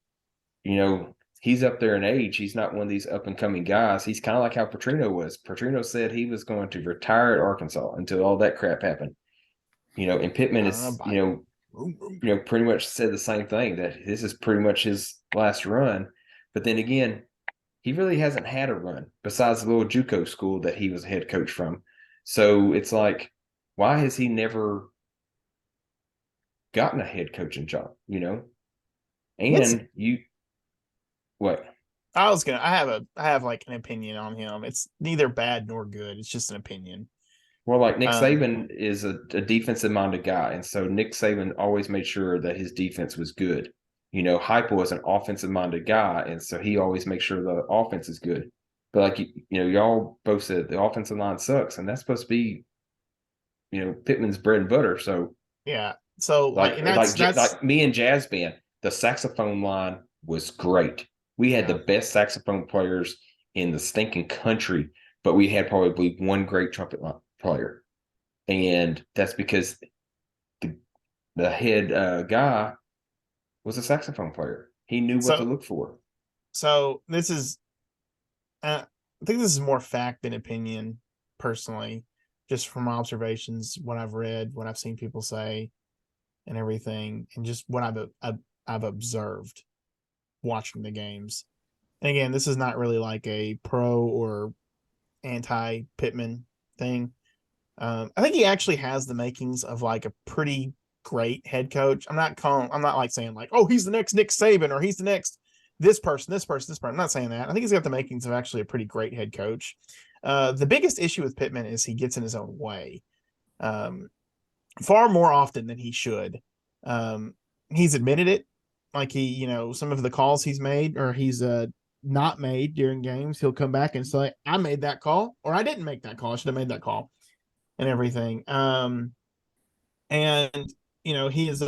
you know, he's up there in age. He's not one of these up and coming guys. He's kind of like how Petrino was. Petrino said he was going to retire at Arkansas until all that crap happened. You know, and Pittman is, pretty much said the same thing, that this is pretty much his last run. But then again, he really hasn't had a run besides the little JUCO school that he was a head coach from. So it's like, why has he never gotten a head coaching job? You know, and what? I have like an opinion on him. It's neither bad nor good. It's just an opinion. Well, like Nick Saban is a defensive minded guy. And so Nick Saban always made sure that his defense was good. You know, Heupel was an offensive minded guy. And so he always makes sure the offense is good. But like, you know, y'all both said the offensive line sucks. And that's supposed to be, you know, Pittman's bread and butter. So, yeah. So like me and Jazz Band, the saxophone line was great. We had the best saxophone players in the stinking country, but we had probably one great trumpet player, and that's because the head guy was a saxophone player. He knew what to look for. So this is, I think this is more fact than opinion, personally, just from my observations, what I've read, what I've seen people say, and everything, and just what I've observed watching the games. And again, this is not really like a pro or anti Pittman thing. I think he actually has the makings of like a pretty great head coach. I'm not like saying like, oh, he's the next Nick Saban or he's the next this person. I'm not saying that. I think he's got the makings of actually a pretty great head coach. The biggest issue with Pittman is he gets in his own way, far more often than he should. He's admitted it. Like some of the calls he's made or he's not made during games, he'll come back and say, I made that call, or I didn't make that call. I should have made that call, and everything. And he is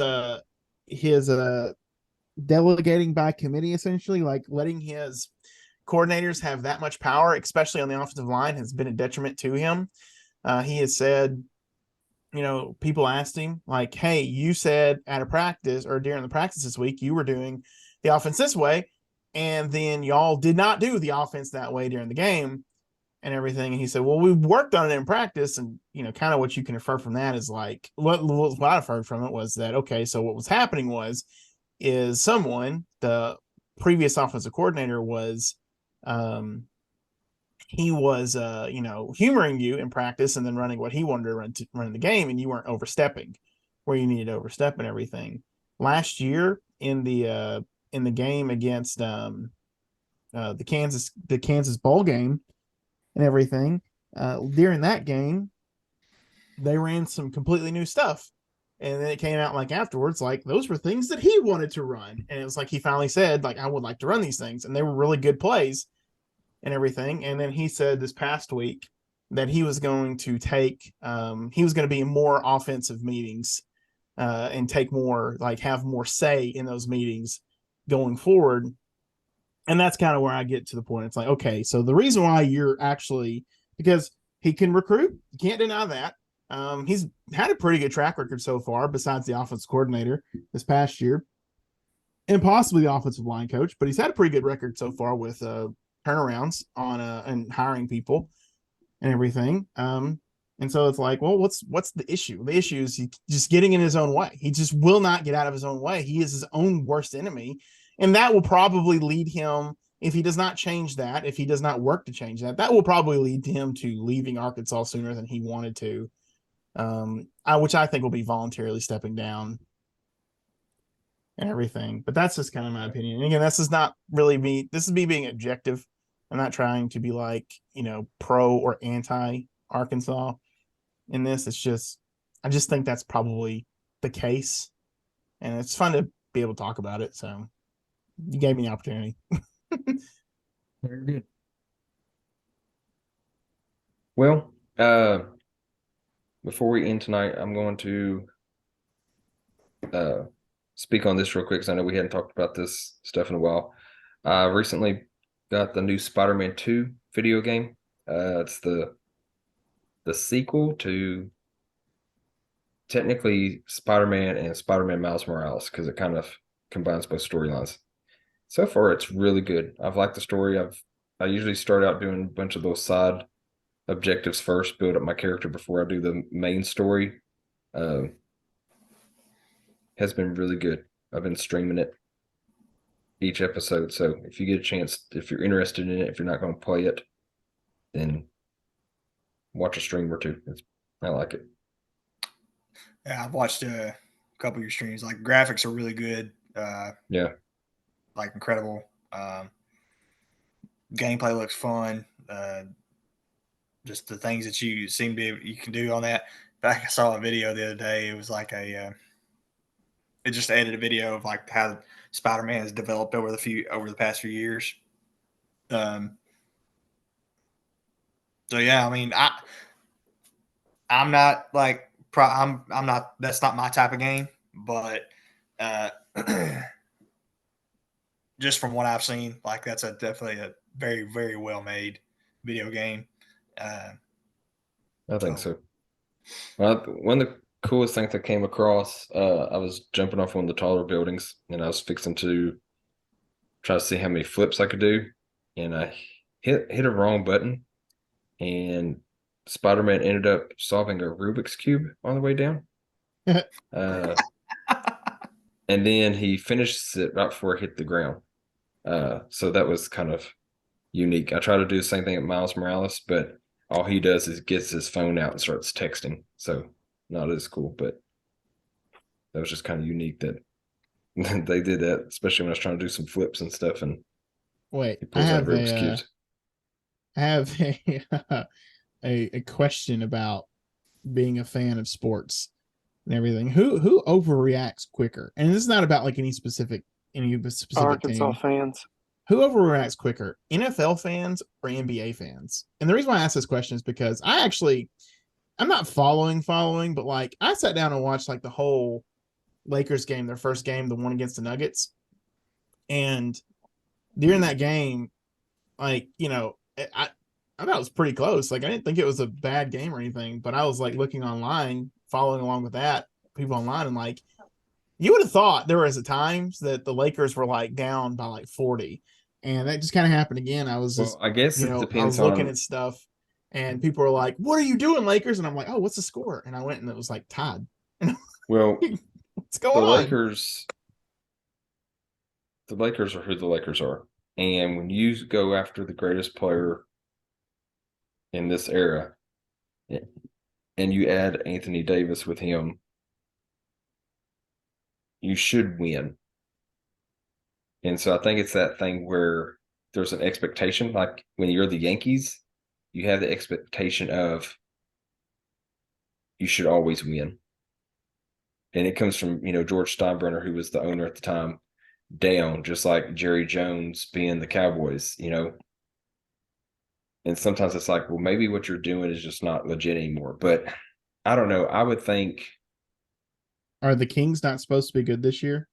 his delegating by committee, essentially, like letting his coordinators have that much power, especially on the offensive line, has been a detriment to him. He has said, people asked him, like, hey, you said at a practice or during the practice this week, you were doing the offense this way. And then y'all did not do the offense that way during the game and everything. And he said, well, we worked on it in practice. And, kind of what you can infer from that is like, what I've heard from it was that, okay, so what was happening is the previous offensive coordinator was, he was humoring you in practice and then running what he wanted to run in the game, and you weren't overstepping where you needed to overstep and everything. Last year in the game against the Kansas bowl game and everything, during that game they ran some completely new stuff, and then it came out like afterwards, like those were things that he wanted to run, and it was like he finally said, like, I would like to run these things, and they were really good plays and everything. And then he said this past week that he was going to be in more offensive meetings and take more, like have more say in those meetings going forward. And that's kind of where I get to the point. It's like, okay, so the reason why you're actually, because he can recruit, you can't deny that. He's had a pretty good track record so far, besides the offensive coordinator this past year and possibly the offensive line coach, but he's had a pretty good record so far with turnarounds on and hiring people and everything. And so it's like, well, what's the issue? The issue is he just getting in his own way. He just will not get out of his own way. He is his own worst enemy. And that will probably lead him, if he does not change that, if he does not work to change that, that will probably lead to him to leaving Arkansas sooner than he wanted to. Which I think will be voluntarily stepping down and everything. But that's just kind of my opinion. And again, this is not really me. This is me being objective. I'm not trying to be like, pro or anti Arkansas in this. It's just, I just think that's probably the case. And it's fun to be able to talk about it. So you gave me the opportunity. Very good. Well, before we end tonight, I'm going to speak on this real quick, because I know we hadn't talked about this stuff in a while. I recently got the new Spider-Man 2 video game. It's the sequel to technically Spider-Man and Spider-Man Miles Morales, because it kind of combines both storylines. So far, it's really good. I've liked the story. I usually start out doing a bunch of those side objectives first, build up my character before I do the main story. Has been really good. I've been streaming it each episode. So if you get a chance, if you're interested in it, if you're not going to play it, then watch a stream or two. I like it. Yeah, I've watched a couple of your streams. Like, graphics are really good. Yeah. Like, incredible. Gameplay looks fun. Just the things that you seem to you can do on that. I saw a video the other day. It was like it just added a video of like how Spider-Man has developed over the past few years. So yeah, I mean, I'm not like I'm not, that's not my type of game, but just from what I've seen, like that's definitely a very, very well made video game. I think so. One of the coolest things I came across, I was jumping off one of the taller buildings, and I was fixing to try to see how many flips I could do, and I hit a wrong button, and Spider-Man ended up solving a Rubik's Cube on the way down. And then he finished it right before it hit the ground. So that was kind of unique. I try to do the same thing at Miles Morales, but all he does is gets his phone out and starts texting. So not as cool, but that was just kind of unique that they did that, especially when I was trying to do some flips and stuff. And wait, he pulls out Rubik's Cubes. I have a question about being a fan of sports and everything. Who overreacts quicker? And this is not about like any specific Arkansas team. fans. Who overreacts quicker, NFL fans or NBA fans? And the reason why I ask this question is because I'm not following, but like I sat down and watched like the whole Lakers game, their first game, the one against the Nuggets. And during that game, like, I thought it was pretty close. Like, I didn't think it was a bad game or anything, but I was like looking online, following along with that, people online, and like, you would have thought there was times that the Lakers were like down by like 40. And that just kind of happened again. I was just, Well, I guess it I depends was looking on. at stuff and people were like, "What are you doing, Lakers?" And I'm like, "Oh, what's the score?" And I went and it was like tied. Well, What's going the on? Lakers. The Lakers are who the Lakers are, and when you go after the greatest player in this era, and you add Anthony Davis with him, you should win. And so I think it's that thing where there's an expectation, like when you're the Yankees, you have the expectation of you should always win. And it comes from, George Steinbrenner, who was the owner at the time, down, just like Jerry Jones being the Cowboys, And sometimes it's like, well, maybe what you're doing is just not legit anymore. But I don't know. I would think. are the Kings not supposed to be good this year?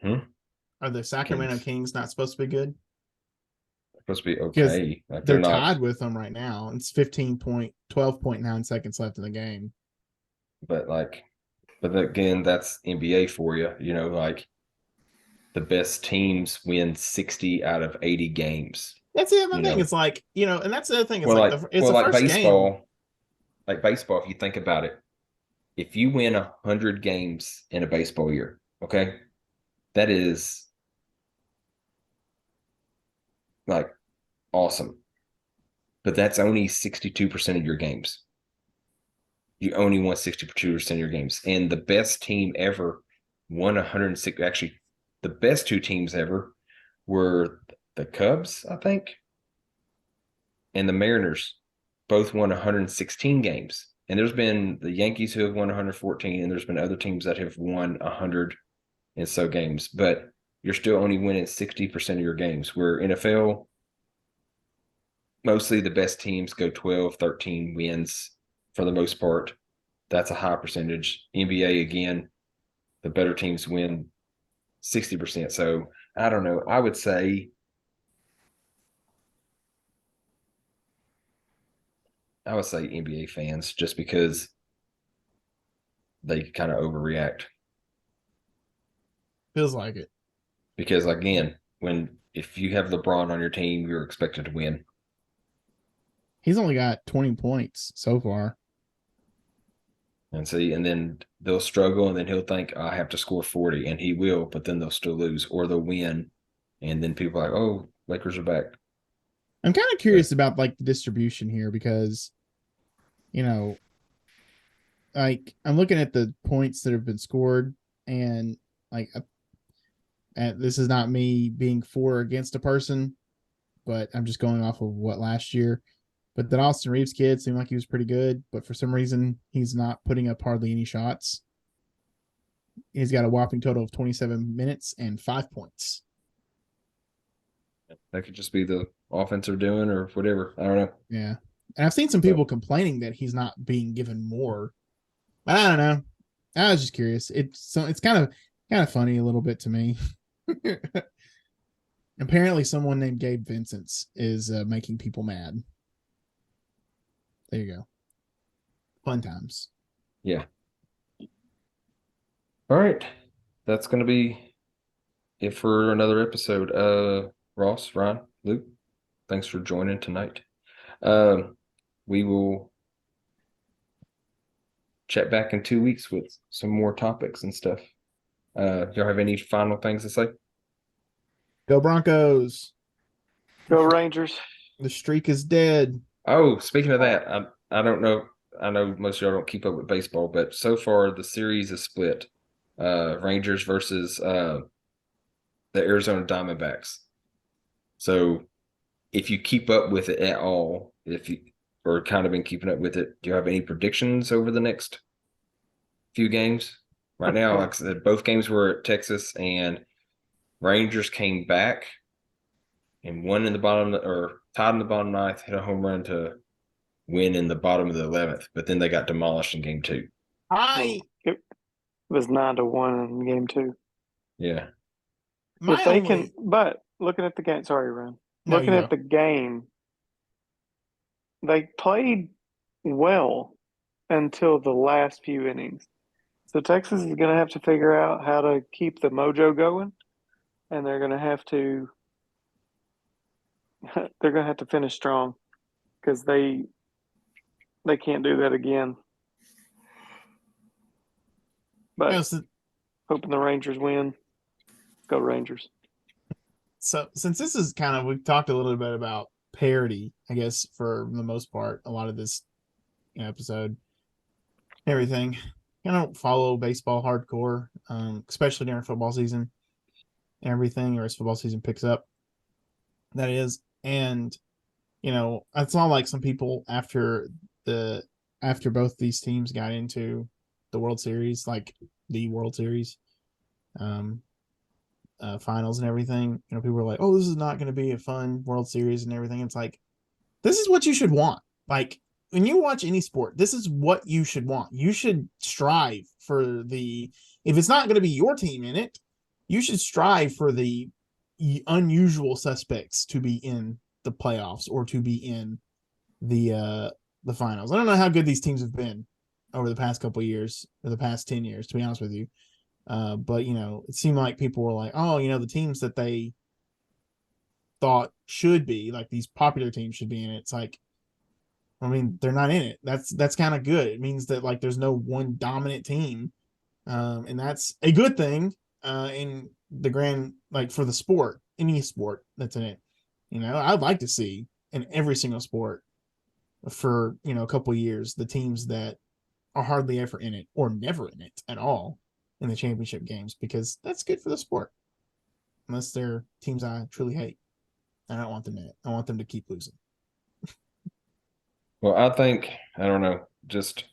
Are the Sacramento Kings not supposed to be good? Supposed to be Because okay. Like they're not, tied with them right now. It's 12.9 seconds left in the game. but again, that's NBA for you. Like the best teams win 60 out of 80 games. That's the other thing. It's like, and that's the other thing. It's Well, it's the first baseball. game. Like baseball, if you think about it, if you win 100 games in a baseball year, okay, that is like awesome. But that's only 62% of your games. You only won 62% of your games. And the best team ever won 106. Actually, the best two teams ever were the Cubs, I think, and the Mariners. Both won 116 games. And there's been the Yankees who have won 114, and there's been other teams that have won 100 and so games. But you're still only winning 60% of your games. Where NFL, mostly the best teams go 12, 13 wins for the most part. That's a high percentage. NBA, again, the better teams win 60%. So I don't know. I would say NBA fans, just because they kind of overreact. Feels like it. Because again, if you have LeBron on your team, you're expected to win. He's only got 20 points so far. And then they'll struggle, and then he'll think, I have to score 40, and he will, but then they'll still lose, or they'll win. And then people are like, oh, Lakers are back. I'm kind of curious about like the distribution here because, like I'm looking at the points that have been scored, and like, and this is not me being for or against a person, but I'm just going off of what last year. But that Austin Reeves kid seemed like he was pretty good, but for some reason he's not putting up hardly any shots. He's got a whopping total of 27 minutes and 5 points. That could just be the offense they're doing or whatever. I don't know. Yeah. And I've seen some people complaining that he's not being given more. But I don't know. I was just curious. It's kind of funny a little bit to me. Apparently someone named Gabe Vincent's is making people mad. There you go. Fun times. Yeah. All right. That's going to be it for another episode. Ross, Ryan, Luke, thanks for joining tonight. We will chat back in 2 weeks with some more topics and stuff. Y'all have any final things to say? Go Broncos. Go Rangers. The streak is dead. Oh, speaking of that, I don't know. I know most of y'all don't keep up with baseball, but so far the series is split. Rangers versus the Arizona Diamondbacks. So if you keep up with it at all, if you or kind of been keeping up with it, do you have any predictions over the next few games? Right now, like I said, both games were at Texas, and Rangers came back and won in the bottom, or tied in the bottom ninth, hit a home run to win in the bottom of the 11th, but then they got demolished in game 2. It was 9-1 in game 2. Yeah. My if they only, can, but looking at the game, sorry, Ron. No, Looking you at go. the game, they played well until the last few innings. So Texas is going to have to figure out how to keep the mojo going, and they're going to have to finish strong because they can't do that again. But No, hoping the Rangers win. Go Rangers. so since this is kind of, we've talked a little bit about parody, I guess, for the most part, a lot of this episode, everything. I don't follow baseball hardcore, especially during football season, everything, or as football season picks up. That is, and I saw like some people after both these teams got into the World Series, like the World Series, finals and everything. People were like, "Oh, this is not going to be a fun World Series and everything." It's like, this is what you should want. Like when you watch any sport, this is what you should want. You should strive for if it's not going to be your team in it, you should strive for the unusual suspects to be in the playoffs or to be in the finals. I don't know how good these teams have been over the past couple of years or the past 10 years, to be honest with you. But it seemed like people were like, oh, the teams that they thought should be, like these popular teams should be in it. It's like, I mean, they're not in it. That's kind of good. It means that like there's no one dominant team, and that's a good thing in the grand, like for the sport, any sport that's in it. I'd like to see in every single sport for a couple of years the teams that are hardly ever in it or never in it at all in the championship games, because that's good for the sport. Unless they're teams I truly hate, I don't want them in it. I want them to keep losing. Well, I think, I don't know, just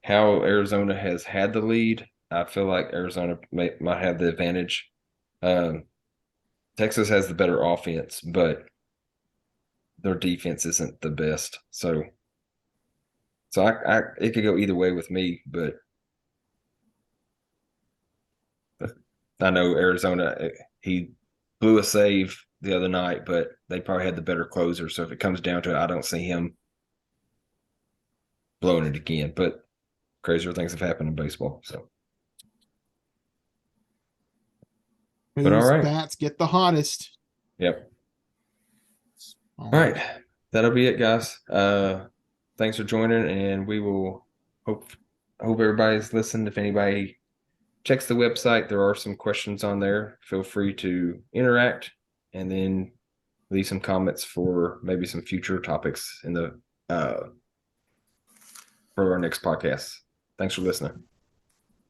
how Arizona has had the lead. I feel like Arizona might have the advantage. Texas has the better offense, but their defense isn't the best. So it could go either way with me, but I know Arizona, he blew a save the other night, but they probably had the better closer. So if it comes down to it, I don't see him blowing it again. But crazier things have happened in baseball. So, but all Whose right. bats get the hottest? Yep. All right. That'll be it, guys. Thanks for joining, and we will hope everybody's listened. If anybody checks the website, there are some questions on there. Feel free to interact and then leave some comments for maybe some future topics in the for our next podcast. Thanks for listening.